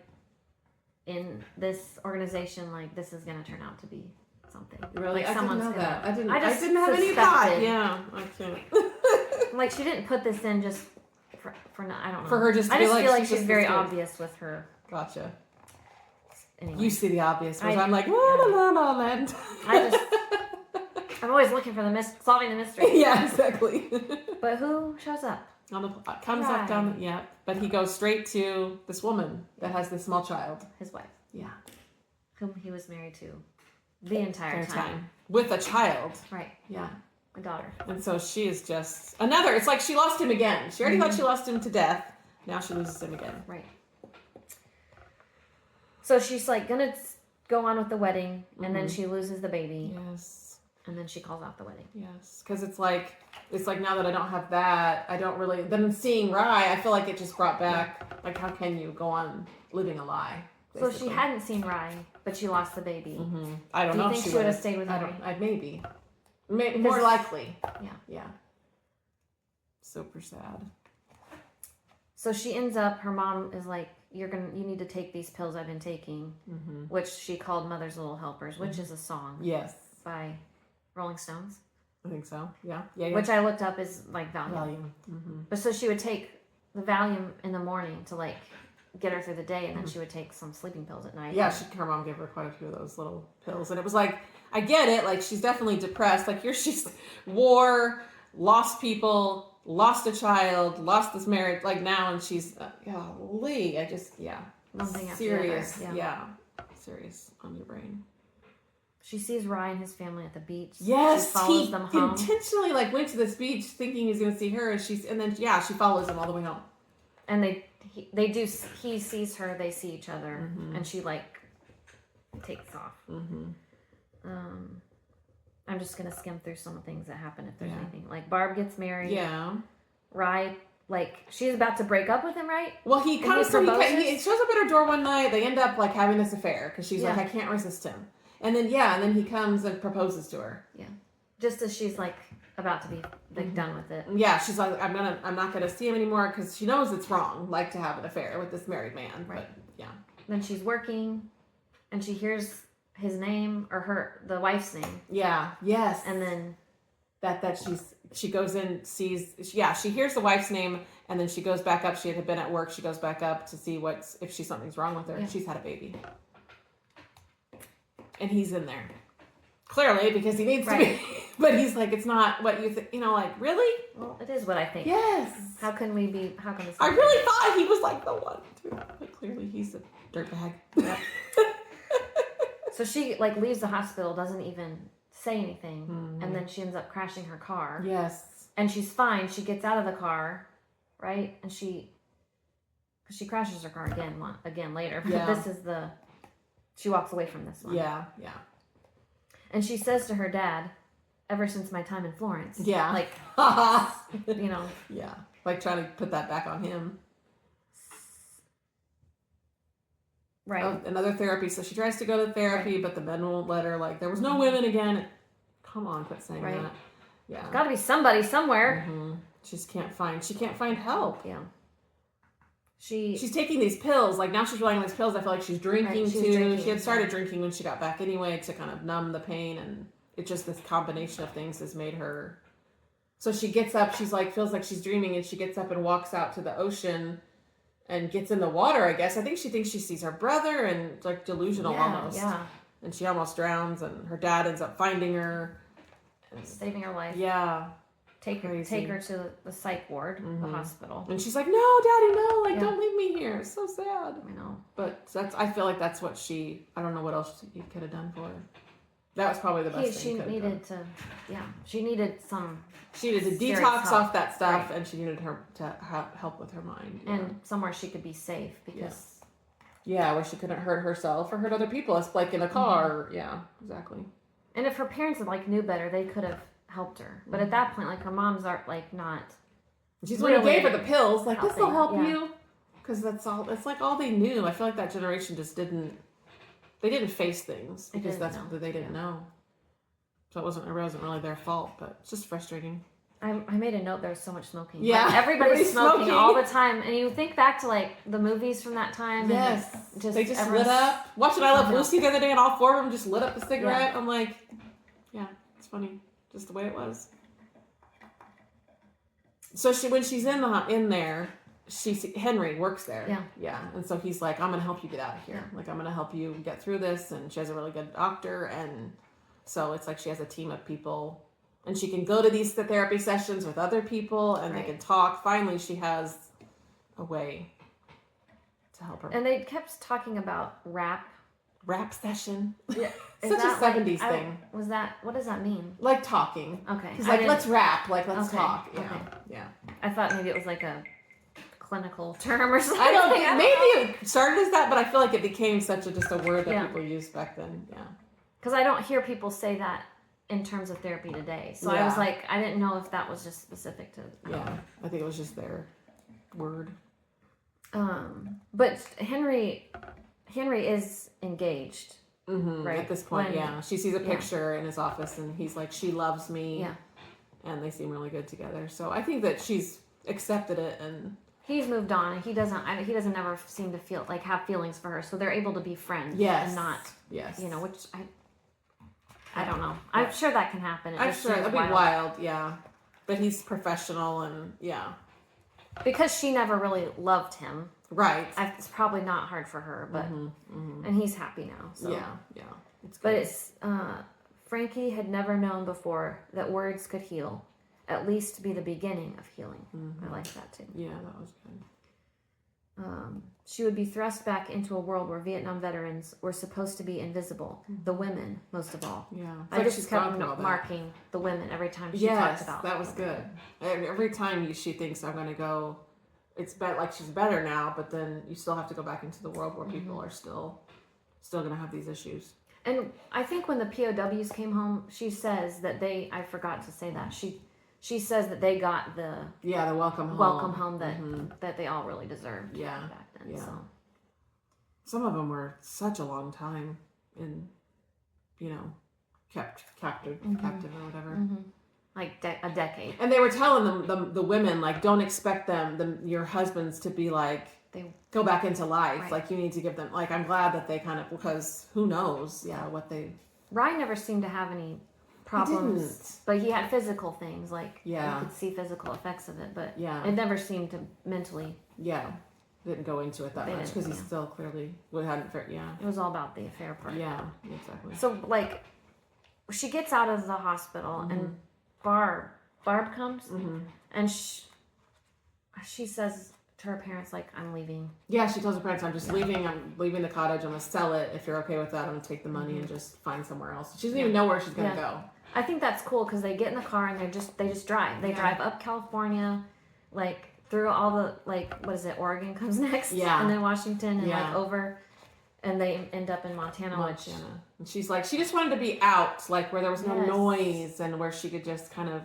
Speaker 2: in this organization, like, this is going to turn out to be something. Really? Like, I didn't know that. I didn't have any thought. Yeah, I can't. Like, she didn't put this in just for I don't know. For her just to I just feel like she's very obvious with her. Gotcha.
Speaker 1: anyway.
Speaker 2: You see the obvious, whereas I'm like, la la la land.
Speaker 1: I'm always looking for solving the mystery.
Speaker 2: Yeah, exactly.
Speaker 1: But who shows up?
Speaker 2: Comes up down. Yeah, but he goes straight to this woman that has this small child.
Speaker 1: His wife.
Speaker 2: Yeah.
Speaker 1: Whom he was married to the entire time.
Speaker 2: With a child.
Speaker 1: Right.
Speaker 2: Yeah.
Speaker 1: A daughter.
Speaker 2: And so she is just another. It's like she lost him again. She already thought she lost him to death. Now she loses him again.
Speaker 1: Right. So she's like gonna go on with the wedding, and then she loses the baby.
Speaker 2: Yes.
Speaker 1: And then she calls off the wedding.
Speaker 2: Yes. Because it's like now that I don't have that, I don't really. Then seeing Rye, I feel like it just brought back. Like, how can you go on living a lie? Basically.
Speaker 1: So she hadn't seen Rye, but she lost the baby.
Speaker 2: Mm-hmm. I don't know.
Speaker 1: Do you think she would have stayed with Rye?
Speaker 2: Maybe. More likely.
Speaker 1: Yeah.
Speaker 2: Yeah. Super sad.
Speaker 1: So she ends up, her mom is like, you need to take these pills I've been taking, which she called Mother's Little Helpers, which is a song.
Speaker 2: Yes.
Speaker 1: By Rolling Stones.
Speaker 2: I think so. Yeah.
Speaker 1: Which I looked up is like Valium.
Speaker 2: Mm-hmm.
Speaker 1: But so she would take the Valium in the morning to like get her through the day, and then she would take some sleeping pills at night.
Speaker 2: Yeah, her mom gave her quite a few of those little pills, and it was like, I get it. Like, she's definitely depressed. Like, she's war, lost people, lost a child, lost this marriage. Like, now, and she's golly. I just
Speaker 1: one thing after
Speaker 2: serious.
Speaker 1: the other.
Speaker 2: Yeah, serious on your brain.
Speaker 1: She sees Ryan and his family at the beach.
Speaker 2: Yes,
Speaker 1: she follows them home.
Speaker 2: Intentionally went to this beach thinking he's going to see her, and then she follows him all the way home.
Speaker 1: And he sees her, they see each other, and she like takes off. I'm just gonna skim through some things that happen if there's anything. Like Barb gets married.
Speaker 2: Yeah.
Speaker 1: Rye, like she's about to break up with him, right?
Speaker 2: Well, he comes. He shows up at her door one night. They end up like having this affair because she's like, I can't resist him. And then he comes and proposes to her. Yeah.
Speaker 1: Just as she's like about to be like done with it.
Speaker 2: Yeah, she's like, I'm not gonna see him anymore because she knows it's wrong, like to have an affair with this married man. Right. But, yeah. Then
Speaker 1: she's working, and she hears his name or the wife's name.
Speaker 2: Yeah. Yes.
Speaker 1: And then
Speaker 2: she goes in, sees. She hears the wife's name, and then she goes back up. She had been at work. She goes back up to see if something's wrong with her. Yeah. She's had a baby, and he's in there. Clearly, because he needs to be. But he's like, it's not what you think. Like, really?
Speaker 1: Well, it is what I think.
Speaker 2: Yes.
Speaker 1: How can this
Speaker 2: I really thought he was like the one, too. But clearly, he's a dirtbag. Yep.
Speaker 1: So she, like, leaves the hospital, doesn't even say anything. And then she ends up crashing her car.
Speaker 2: Yes.
Speaker 1: And she's fine. She gets out of the car, right? And she crashes her car again later. But this is she walks away from this one.
Speaker 2: Yeah.
Speaker 1: And she says to her dad, ever since my time in Florence.
Speaker 2: Yeah.
Speaker 1: Like,
Speaker 2: Yeah. Like trying to put that back on him.
Speaker 1: Right.
Speaker 2: Oh, another therapy. So she tries to go to therapy, but the men won't let her. Like, there was no women again. Come on, quit saying that. Yeah.
Speaker 1: Got to be somebody somewhere.
Speaker 2: She can't find help.
Speaker 1: Yeah.
Speaker 2: She's taking these pills. Like, now she's relying on these pills. I feel like she's drinking too. She had started drinking when she got back anyway to kind of numb the pain, and it's just this combination of things has made her. So she gets up. She's like, feels like she's dreaming, and she gets up and walks out to the ocean and gets in the water, I guess. I think she thinks she sees her brother, and it's like delusional almost. Yeah. And she almost drowns, and her dad ends up finding her.
Speaker 1: Saving her life.
Speaker 2: Yeah.
Speaker 1: Take her to the psych ward, the hospital.
Speaker 2: And she's like, no, Daddy, no, don't leave me here. It's so sad.
Speaker 1: I know.
Speaker 2: But I feel like that's what I don't know what else you could have done for her. That was probably the best thing
Speaker 1: she needed to, she needed some.
Speaker 2: She needed to detox off that stuff, and she needed her to have help with her mind.
Speaker 1: And somewhere she could be safe because.
Speaker 2: Yeah, where she couldn't hurt herself or hurt other people. It's like in a car. Yeah, exactly.
Speaker 1: And if her parents had knew better, they could have helped her. But at that point, her mom's are not.
Speaker 2: She's the one who gave her the pills. Like, this will help you, because that's all. It's like all they knew. I feel like that generation just didn't. They didn't face things because that's what they didn't know. So it wasn't really their fault, but it's just frustrating.
Speaker 1: I made a note. There was so much smoking.
Speaker 2: Yeah,
Speaker 1: everybody's smoking all the time, and you think back to the movies from that time.
Speaker 2: Yes, they just lit up. Watching I Love Lucy the other day, and all four of them just lit up the cigarette. Yeah. I'm like, it's funny, just the way it was. So when she's in there, Henry works there.
Speaker 1: Yeah.
Speaker 2: Yeah. And so he's like, I'm going to help you get out of here.
Speaker 1: Yeah.
Speaker 2: Like, I'm going to help you get through this. And she has a really good doctor. And so it's like she has a team of people. And she can go to these therapy sessions with other people. And they can talk. Finally, she has a way to help her.
Speaker 1: And they kept talking about rap
Speaker 2: Session.
Speaker 1: Yeah.
Speaker 2: Such a 70s thing.
Speaker 1: What does that mean?
Speaker 2: Like talking.
Speaker 1: Okay.
Speaker 2: He's like, let's rap. Like, let's talk. Yeah.
Speaker 1: Okay.
Speaker 2: Yeah.
Speaker 1: I thought maybe it was like a clinical term or something.
Speaker 2: I don't think, maybe it started as that, but I feel like it became just a word that people used back then. Yeah.
Speaker 1: Because I don't hear people say that in terms of therapy today. So I was like, I didn't know if that was just specific to.
Speaker 2: Yeah. I think it was just their word.
Speaker 1: But Henry is engaged.
Speaker 2: Mm-hmm.
Speaker 1: Right.
Speaker 2: At this point, she sees a picture in his office, and he's like, "She loves me."
Speaker 1: Yeah,
Speaker 2: and they seem really good together. So I think that she's accepted it, and
Speaker 1: he's moved on, and he doesn't ever seem to feel like have feelings for her. So they're able to be friends, and not, which I don't know. Yeah. I'm sure that can happen.
Speaker 2: I'm sure that'd be wild, yeah. But he's professional, and
Speaker 1: because she never really loved him.
Speaker 2: Right.
Speaker 1: It's probably not hard for her, but and he's happy now. So.
Speaker 2: Yeah.
Speaker 1: It's Frankie had never known before that words could heal, at least be the beginning of healing. I like that too.
Speaker 2: Yeah, that was good.
Speaker 1: She would be thrust back into a world where Vietnam veterans were supposed to be invisible. The women, most of all.
Speaker 2: Yeah,
Speaker 1: I just kept marking the women every time she talked about.
Speaker 2: That was good. Every time she thinks I'm going to go. It's like she's better now, but then you still have to go back into the world where people are still going to have these issues. And
Speaker 1: I think when the POWs came home, she says that I forgot to say that. She says that they got the welcome home that they all really deserved back then. Yeah. So.
Speaker 2: Some of them were such a long time in, kept captive or whatever. Mm-hmm.
Speaker 1: Like a decade.
Speaker 2: And they were telling the women, like, don't expect your husbands to be like, they go back into life. Right. Like, you need to give them, like, I'm glad that they because who knows, what they...
Speaker 1: Ryan never seemed to have any problems. But he had physical things, like, you could see physical effects of it, but it never seemed to mentally...
Speaker 2: Yeah. Didn't go into it that much, because he still clearly hadn't...
Speaker 1: It was all about the affair part.
Speaker 2: Yeah, exactly.
Speaker 1: So, like, she gets out of the hospital, and... Barb comes, and she says to her parents, like, I'm leaving.
Speaker 2: Yeah, she tells her parents, I'm just leaving. I'm leaving the cottage. I'm going to sell it. If you're okay with that, I'm going to take the money and just find somewhere else. She doesn't even know where she's going to go.
Speaker 1: I think that's cool, because they get in the car and they just drive. They drive up California, like, through all the, like, what is it, Oregon comes next? Yeah. And then Washington, and, like, over... And they end up in Montana.
Speaker 2: And she's like, she just wanted to be out, like, where there was no noise, and where she could just kind of,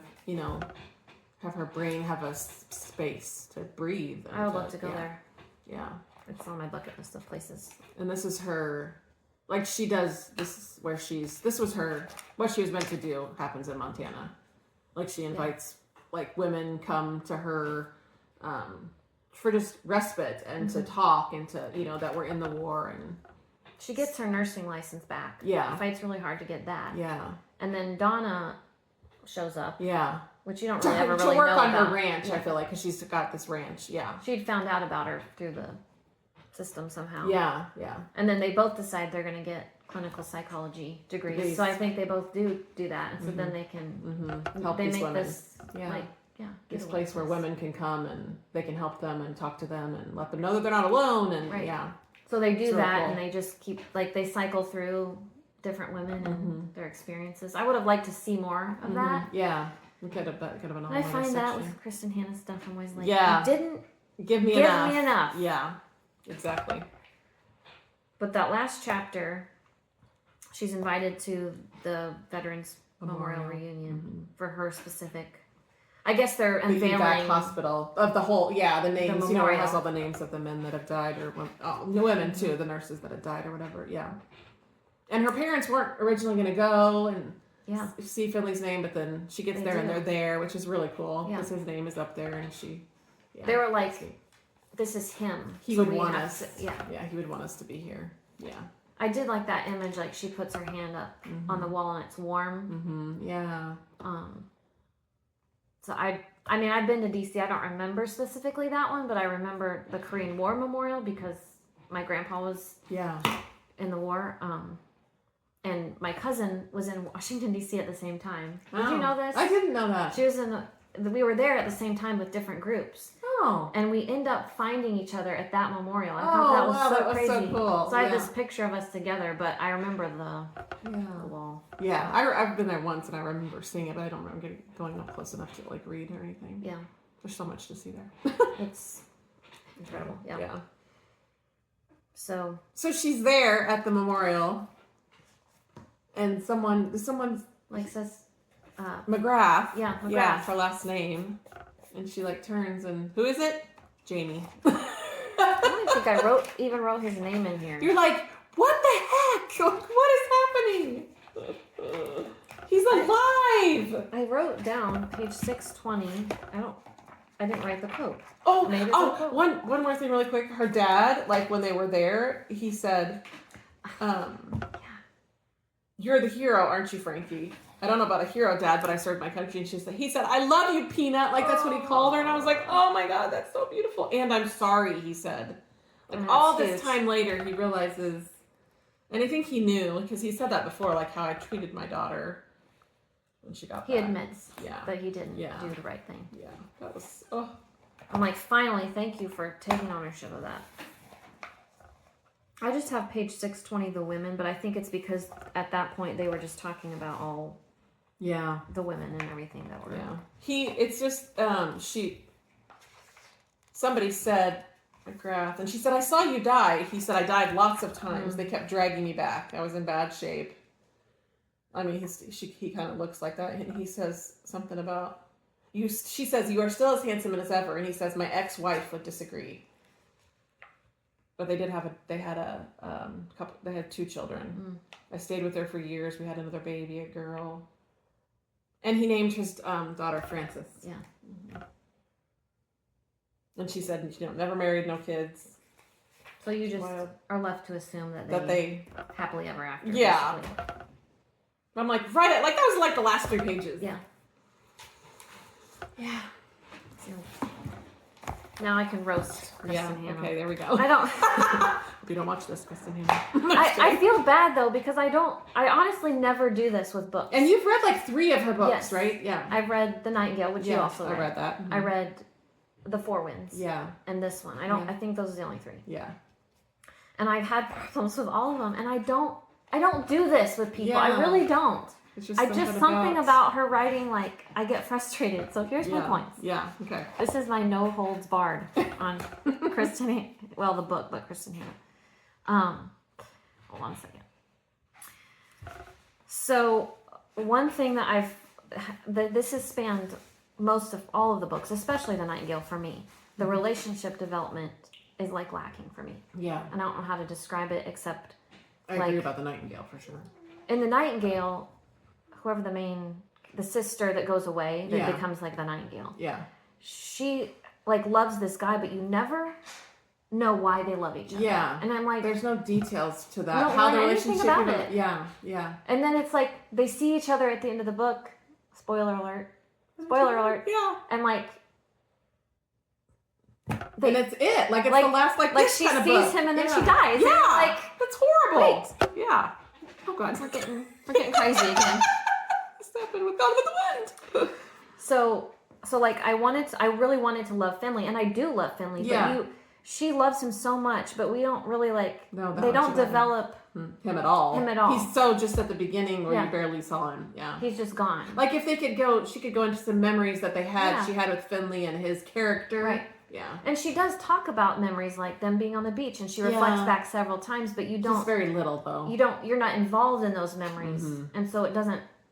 Speaker 2: have her brain have a space to breathe.
Speaker 1: I would love to go there.
Speaker 2: Yeah.
Speaker 1: It's on my bucket list of places.
Speaker 2: And this is her, like, she does, this was her, what she was meant to do happens in Montana. Like, she invites, like, women come to her, for just respite and to talk and to, that we're in the war. And
Speaker 1: she gets her nursing license back.
Speaker 2: Yeah.
Speaker 1: She fights really hard to get that.
Speaker 2: Yeah.
Speaker 1: And then Donna shows up.
Speaker 2: Yeah.
Speaker 1: Which you don't really ever really
Speaker 2: know about. To work on her ranch, I feel like, because she's got this ranch. Yeah.
Speaker 1: She'd found out about her through the system somehow.
Speaker 2: Yeah.
Speaker 1: And then they both decide they're going to get clinical psychology degrees. So I think they both do that. And so then they can
Speaker 2: help these women.
Speaker 1: This,
Speaker 2: this place where women can come and they can help them and talk to them and let them know that they're not alone. And
Speaker 1: so they do that, cool. And they just keep, like, they cycle through different women and their experiences. I would have liked to see more of that.
Speaker 2: Yeah, we could have been a whole
Speaker 1: I find that with Kristin Hannah stuff, I'm always like, you didn't
Speaker 2: give me enough.
Speaker 1: enough.
Speaker 2: Yeah, exactly.
Speaker 1: But that last chapter, she's invited to the Veterans Memorial Reunion for her specific. I guess they're unveiling
Speaker 2: hospital of the whole, the names. It has all the names of the men that have died, or the women too, the nurses that have died, or whatever. Yeah, and her parents weren't originally going to go and see Finley's name, but then she gets there and they're there, which is really cool because his name is up there, and she. Yeah,
Speaker 1: they were like, "This is him."
Speaker 2: He would want us. He would want us to be here. Yeah.
Speaker 1: I did like that image. Like, she puts her hand up on the wall and it's warm.
Speaker 2: Yeah.
Speaker 1: So I I mean, I've been to DC. I don't remember specifically that one, but I remember the Korean War Memorial because my grandpa was in the war. And my cousin was in Washington, D.C. at the same time. Did you know this?
Speaker 2: I didn't know that.
Speaker 1: She was we were there at the same time with different groups.
Speaker 2: Oh.
Speaker 1: And we end up finding each other at that memorial. I thought that was so crazy.
Speaker 2: So cool.
Speaker 1: So I have this picture of us together, but I remember the wall.
Speaker 2: Yeah, I've been there once and I remember seeing it, but I don't remember going up close enough to like read or anything.
Speaker 1: Yeah.
Speaker 2: There's so much to see there.
Speaker 1: It's incredible. Yeah. So
Speaker 2: she's there at the memorial and someone's
Speaker 1: like says
Speaker 2: McGrath.
Speaker 1: Yeah, McGrath.
Speaker 2: Yeah, her last name. And she like turns and who is it? Jamie.
Speaker 1: I don't think I even wrote his name in here.
Speaker 2: You're like, what the heck? Like, what is happening? He's alive.
Speaker 1: I wrote down page 620. I didn't write the quote.
Speaker 2: Oh, one more thing really quick. Her dad, like when they were there, he said, you're the hero, aren't you, Frankie? I don't know about a hero, Dad, but I served my country. And he said, I love you, Peanut. Like, that's what he called her. And I was like, oh my God, that's so beautiful. And I'm sorry, he said. Like, all this time later, he realizes, and I think he knew, because he said that before, like how I treated my daughter when she got back.
Speaker 1: He admits that he didn't do the right thing.
Speaker 2: Yeah, that was,
Speaker 1: I'm like, finally, thank you for taking ownership of that. I just have page 620, the women, but I think it's because at that point they were just talking about all the women and everything that were
Speaker 2: it's just somebody said McGrath and she said, I saw you die. He said, I died lots of times. They kept dragging me back. I was in bad shape. I mean, he kind of looks like that. And he says something about you. She says, you are still as handsome as ever. And he says, my ex-wife would disagree. But they had 2 children. I stayed with her for years. We had another baby, a girl. And he named his daughter Frances.
Speaker 1: Yeah.
Speaker 2: Mm-hmm. And she said, never married, no kids.
Speaker 1: So you just are left to assume that they happily ever after.
Speaker 2: Yeah.
Speaker 1: Basically.
Speaker 2: I'm like, that was like the last 3 pages.
Speaker 1: Yeah.
Speaker 2: Yeah.
Speaker 1: So, now I can roast Kristin Hannah.
Speaker 2: Okay, there we go.
Speaker 1: I don't.
Speaker 2: Hope you don't watch this, Kristin Hannah.
Speaker 1: I feel bad though because I honestly never do this with books.
Speaker 2: And you've read like 3 of her books, right? Yeah.
Speaker 1: I've read The Nightingale, which you also read.
Speaker 2: I read that. Mm-hmm.
Speaker 1: I read The Four Winds.
Speaker 2: Yeah.
Speaker 1: And this one. I think those are the only 3.
Speaker 2: Yeah.
Speaker 1: And I've had problems with all of them, and I don't do this with people. I really don't.
Speaker 2: It's just
Speaker 1: something about her writing, like, I get frustrated. So here's my points.
Speaker 2: Yeah, okay.
Speaker 1: This is my no holds barred on Kristin, the book, but Kristin Hannah. Hold on a second. So one thing that this has spanned most of all of the books, especially The Nightingale for me. The relationship development is like lacking for me.
Speaker 2: Yeah.
Speaker 1: And I don't know how to describe it except
Speaker 2: I agree about The Nightingale for sure.
Speaker 1: In The Nightingale, whoever the sister that goes away that becomes like the Nightingale.
Speaker 2: Yeah.
Speaker 1: She like loves this guy, but you never know why they love each other. Yeah. And I'm like,
Speaker 2: there's no details to that. How the relationship
Speaker 1: about it.
Speaker 2: Yeah. Yeah.
Speaker 1: And then it's like they see each other at the end of the book. Spoiler alert. Spoiler alert.
Speaker 2: Yeah.
Speaker 1: And like
Speaker 2: and it's it. Like it's the last like this
Speaker 1: she
Speaker 2: kind of
Speaker 1: sees
Speaker 2: book.
Speaker 1: him and then she dies.
Speaker 2: Yeah.
Speaker 1: And like
Speaker 2: that's horrible.
Speaker 1: Wait.
Speaker 2: Yeah. Oh God.
Speaker 1: We're getting crazy again.
Speaker 2: Happened with Gone with the Wind.
Speaker 1: So like I really wanted to love Finley, and I do love Finley. Yeah. But she loves him so much, but we don't really they don't develop
Speaker 2: him at all. He's so just at the beginning where you barely saw him. Yeah.
Speaker 1: He's just gone.
Speaker 2: Like if they could she could go into some memories that she had with Finley and his character.
Speaker 1: Right.
Speaker 2: Yeah.
Speaker 1: And she does talk about memories like them being on the beach, and she reflects back several times, but you don't.
Speaker 2: Just very little though.
Speaker 1: You're not involved in those memories, and so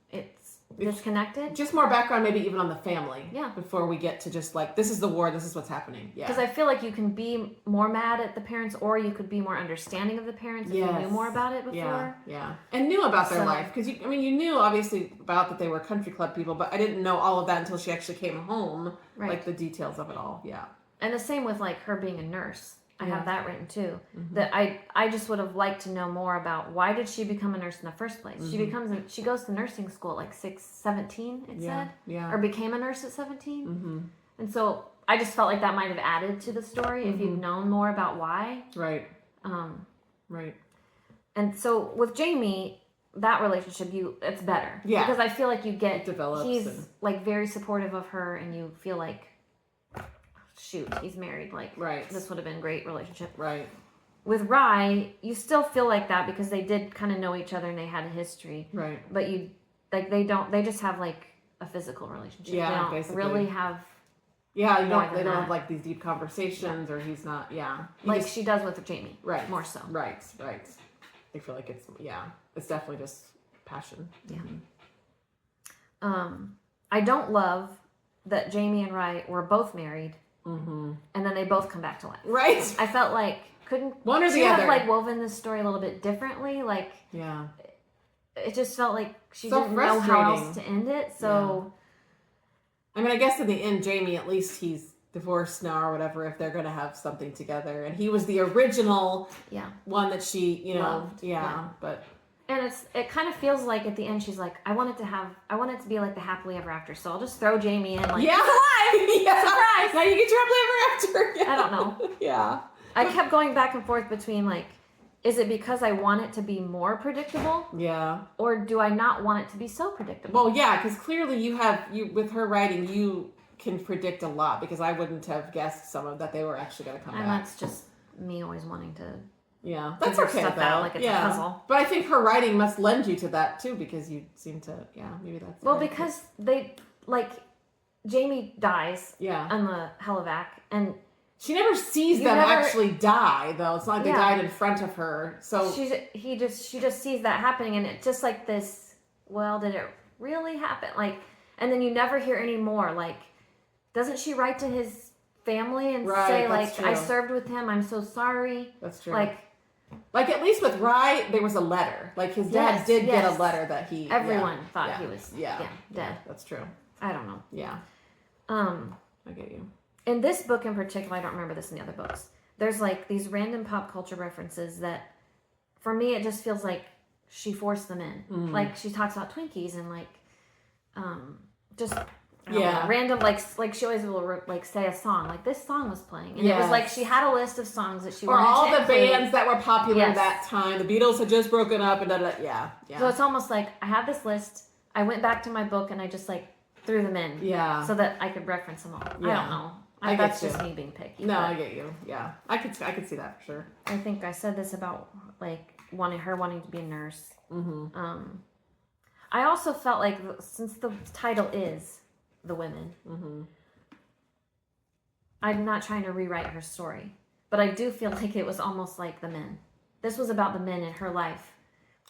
Speaker 1: it's disconnected.
Speaker 2: Just more background, maybe even on the family. Yeah. Before we get to just like, this is the war, this is what's happening. Yeah.
Speaker 1: Because I feel like you can be more mad at the parents, or you could be more understanding of the parents if you knew more about it before.
Speaker 2: Yeah. Yeah. And knew about their life. Because you knew obviously about that they were country club people, but I didn't know all of that until she actually came home. Right. Like the details of it all. Yeah.
Speaker 1: And the same with like her being a nurse. I have that written too. That I just would have liked to know more about why did she become a nurse in the first place. She goes to nursing school at like 17, it said, or became a nurse at 17. And so I just felt like that might have added to the story if you'd known more about why.
Speaker 2: Right. Right.
Speaker 1: And so with Jamie, that relationship, it's better.
Speaker 2: Yeah.
Speaker 1: Because I feel like you get,
Speaker 2: it develops
Speaker 1: he's like very supportive of her, and you feel like, shoot, he's married. Like, this would have been a great relationship.
Speaker 2: Right.
Speaker 1: With Rye, you still feel like that because they did kind of know each other and they had a history.
Speaker 2: Right.
Speaker 1: But they just have like a physical relationship.
Speaker 2: Yeah,
Speaker 1: they don't
Speaker 2: basically.
Speaker 1: really have.
Speaker 2: Yeah, they don't
Speaker 1: that.
Speaker 2: have like these deep conversations, or he's not. Yeah,
Speaker 1: like she does with Jamie.
Speaker 2: Right.
Speaker 1: More so.
Speaker 2: Right. I feel like it's definitely just passion.
Speaker 1: Yeah. I don't love that Jamie and Rye were both married, and then they both come back to life.
Speaker 2: Right.
Speaker 1: I felt like couldn't
Speaker 2: one or the
Speaker 1: she
Speaker 2: other
Speaker 1: have like woven this story a little bit differently? Like,
Speaker 2: yeah,
Speaker 1: it just felt like she
Speaker 2: so
Speaker 1: didn't know how else to end it. So,
Speaker 2: I mean, I guess in the end, Jamie, at least he's divorced now or whatever, if they're going to have something together. And he was the original one that she, loved. But.
Speaker 1: And it kind of feels like at the end she's like, I want it to be like the happily ever after. So I'll just throw Jamie in like,
Speaker 2: he's alive!
Speaker 1: Surprise!
Speaker 2: Now you get your happily ever after. Yeah.
Speaker 1: I don't know.
Speaker 2: Yeah.
Speaker 1: I kept going back and forth between like, is it because I want it to be more predictable?
Speaker 2: Yeah.
Speaker 1: Or do I not want it to be so predictable?
Speaker 2: Well, yeah, because clearly you with her writing, you can predict a lot, because I wouldn't have guessed some of that they were actually going to come back.
Speaker 1: And that's just me always wanting to
Speaker 2: that's okay
Speaker 1: stuff
Speaker 2: though.
Speaker 1: out like it's a puzzle.
Speaker 2: But I think her writing must lend you to that too, because you seem to maybe that's
Speaker 1: because they like Jamie dies
Speaker 2: Yeah.
Speaker 1: on the Helivac, and
Speaker 2: she never sees them actually die, though. It's not like they died in front of her. So
Speaker 1: she just sees that happening, and it's just like this. Well, did it really happen? Like, and then you never hear any more. Like, doesn't she write to his family and say like,
Speaker 2: true.
Speaker 1: I served with him, I'm so sorry.
Speaker 2: That's true.
Speaker 1: Like
Speaker 2: at least with Rye, there was a letter. Like his dad did get a letter that he.
Speaker 1: Everyone thought he was dead.
Speaker 2: That's true.
Speaker 1: I don't know.
Speaker 2: Yeah. I get you.
Speaker 1: In this book in particular, I don't remember this in the other books. There's like these random pop culture references that, for me, it just feels like she forced them in. Like she talks about Twinkies and like, just. I don't know, random like she always will like say a song, like this song was playing, and it was like she had a list of songs that she wanted
Speaker 2: all
Speaker 1: to
Speaker 2: the
Speaker 1: include.
Speaker 2: bands that were popular that time. The Beatles had just broken up, and yeah.
Speaker 1: So it's almost like I have this list. I went back to my book and I just like threw them in, so that I could reference them all. I don't know. That's just me being picky.
Speaker 2: No, I get you. Yeah, I could see that for sure.
Speaker 1: I think I said this about like wanting to be a nurse. I also felt like since the title is The Women, I'm not trying to rewrite her story, but I do feel like it was almost like the men. This was about the men in her life.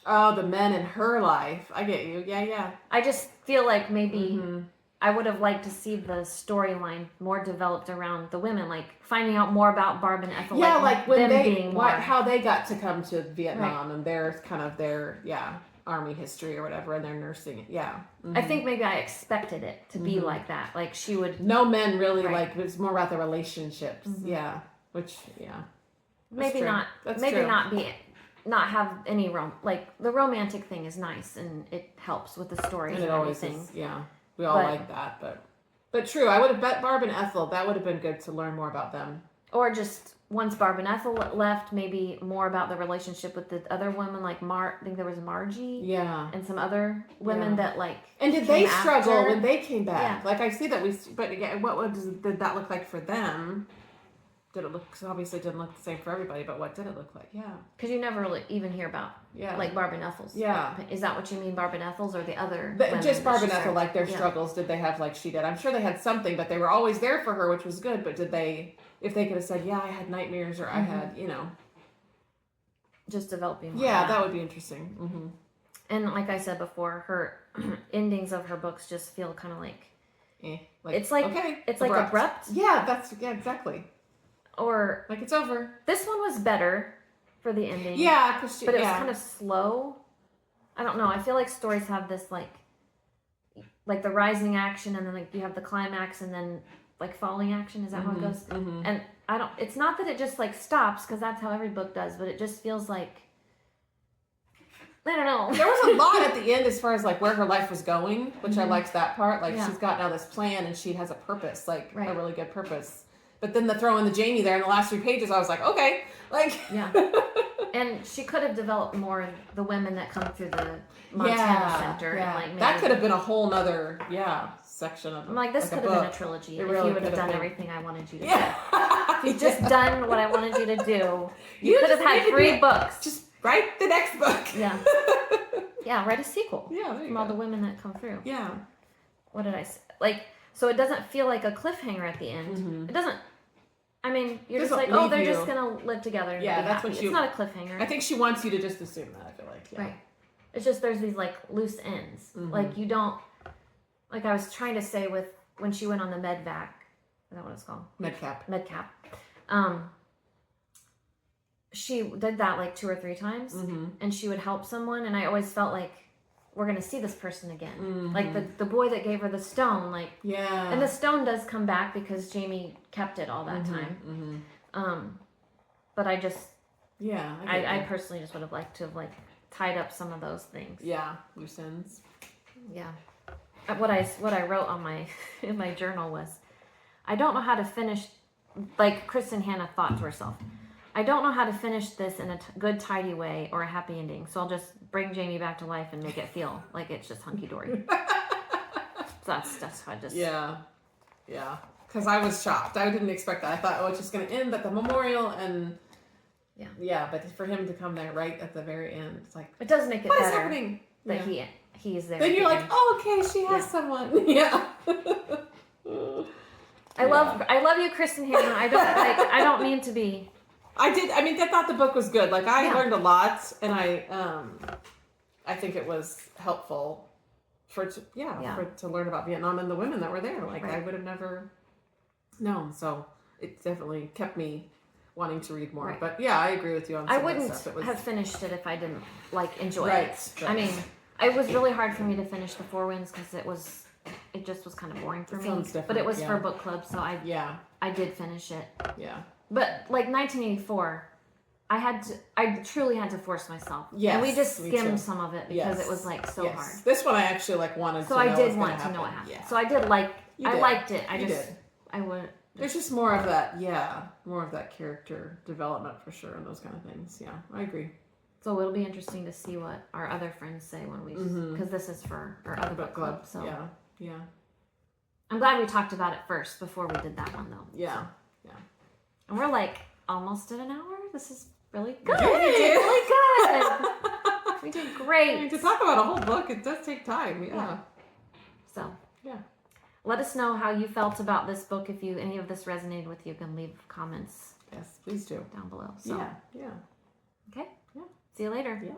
Speaker 2: Oh, the men in her life. I get you. Yeah.
Speaker 1: I just feel like maybe I would have liked to see the storyline more developed around the women, like finding out more about Barb and Ethel.
Speaker 2: Yeah, like when how they got to come to Vietnam and their kind of their army history or whatever, and their nursing. Yeah.
Speaker 1: I think maybe I expected it to be like that. Like she would.
Speaker 2: No men really like. It's more about the relationships. Yeah. Which
Speaker 1: maybe not.
Speaker 2: That's
Speaker 1: maybe
Speaker 2: true.
Speaker 1: not have any like the romantic thing is nice and it helps with the story and everything.
Speaker 2: Is, we all like that, but true. I would have bet Barb and Ethel. That would have been good to learn more about them.
Speaker 1: Or just once Barb and Ethel left, maybe more about the relationship with the other women, like I think there was Margie, and some other women that like. And
Speaker 2: did they struggle when they came back?
Speaker 1: Yeah.
Speaker 2: Like I see that but again, did that look like for them? Did it look? Obviously, it didn't look the same for everybody. But what did it look like? Yeah.
Speaker 1: Because you never really even hear about like Barb and Ethel's.
Speaker 2: Yeah.
Speaker 1: Is that what you mean, Barb and Ethel's, or the other?
Speaker 2: Just Barb and Ethel, like their struggles. Did they have like she did? I'm sure they had something, but they were always there for her, which was good. But did they? If they could have said, I had nightmares, or I had,
Speaker 1: just developing.
Speaker 2: That would be interesting.
Speaker 1: And like I said before, her endings of her books just feel kind of like. It's like it's abrupt. Like abrupt.
Speaker 2: Yeah, exactly.
Speaker 1: Or
Speaker 2: like it's over.
Speaker 1: This one was better for the ending.
Speaker 2: Yeah,
Speaker 1: but it was kind of slow. I don't know. I feel like stories have this like the rising action, and then like you have the climax, and then like falling action. Is that how it goes? And it's not that it just like stops, because that's how every book does, but it just feels like, I don't know.
Speaker 2: There was a lot at the end as far as like where her life was going, which I liked that part. Like she's got now this plan and she has a purpose, like a really good purpose. But then the throw in the Jamie there in the last 3 pages, I was like, okay, like
Speaker 1: and she could have developed more the women that come through the Montana Center.
Speaker 2: Yeah.
Speaker 1: And like maybe
Speaker 2: that could have been a whole nother section of.
Speaker 1: I'm like, this could have been a trilogy if
Speaker 2: really
Speaker 1: you would have done
Speaker 2: been.
Speaker 1: Everything I wanted you to
Speaker 2: Yeah.
Speaker 1: do. If you just done what I wanted you to do, you could have had 3 books.
Speaker 2: Just write the next book.
Speaker 1: Yeah. Yeah, write a sequel.
Speaker 2: Yeah,
Speaker 1: from all the women that come through.
Speaker 2: Yeah.
Speaker 1: What did I say? Like, so it doesn't feel like a cliffhanger at the end. It doesn't. I mean, you're just like, oh, they're just gonna live together. And be
Speaker 2: that's
Speaker 1: happy.
Speaker 2: what you.
Speaker 1: It's not a cliffhanger.
Speaker 2: I think she wants you to just assume that. I feel like. Yeah.
Speaker 1: Right. It's just there's these like loose ends. Like you don't. Like I was trying to say with when she went on the medvac. Is that what it's called? Medcap. She did that like 2 or 3 times, and she would help someone, and I always felt like we're gonna see this person again. Like the boy that gave her the stone, like and the stone does come back because Jamie kept it all that time. But I just I personally just would have liked to have like tied up some of those things.
Speaker 2: Yeah, loose ends.
Speaker 1: Yeah. What I wrote on my in my journal was, I don't know how to finish, like Kristin Hannah thought to herself, I don't know how to finish this in a good, tidy way or a happy ending, so I'll just bring Jamie back to life and make it feel like it's just hunky-dory. So that's how I just...
Speaker 2: Yeah. Because I was shocked. I didn't expect that. I thought, oh, it's just going to end at the memorial, and... Yeah, but for him to come there right at the very end, it's like...
Speaker 1: It does make it
Speaker 2: what
Speaker 1: better.
Speaker 2: What is happening?
Speaker 1: That he is there.
Speaker 2: Then you're like, oh, okay, she has someone. Yeah.
Speaker 1: I love you, Kristin Hannah. I don't mean to be...
Speaker 2: I thought the book was good. Like, I learned a lot, and I think it was helpful to learn about Vietnam and the women that were there. Like, I would have never known. So it definitely kept me wanting to read more. Right. But yeah, I agree with you on some
Speaker 1: I wouldn't
Speaker 2: of that stuff.
Speaker 1: have finished it if I didn't enjoy it. Right. I mean, it was really hard for me to finish The Four Winds because it just was kind of boring for me. But it was for book club, so I did finish it. Yeah. But like 1984, I truly had to force myself. Yes, and we just skimmed some of it because it was like so hard.
Speaker 2: This one I actually wanted to know.
Speaker 1: So I did want to know what happened. Yeah. So I did I liked it. I would.
Speaker 2: There's just more of that, more of that character development for sure, and those kind of things. Yeah, I agree.
Speaker 1: So it'll be interesting to see what our other friends say when we, because this is for our other book club. So yeah. I'm glad we talked about it first before we did that one though. Yeah. And we're like almost at an hour. This is really good.
Speaker 2: Yay!
Speaker 1: We did really good. We did great.
Speaker 2: I mean, to talk about a whole book, it does take time. Yeah.
Speaker 1: So let us know how you felt about this book. If any of this resonated with you, you can leave comments.
Speaker 2: Yes, please do
Speaker 1: down below. So
Speaker 2: yeah.
Speaker 1: Okay. Yeah. See you later.
Speaker 2: Yeah.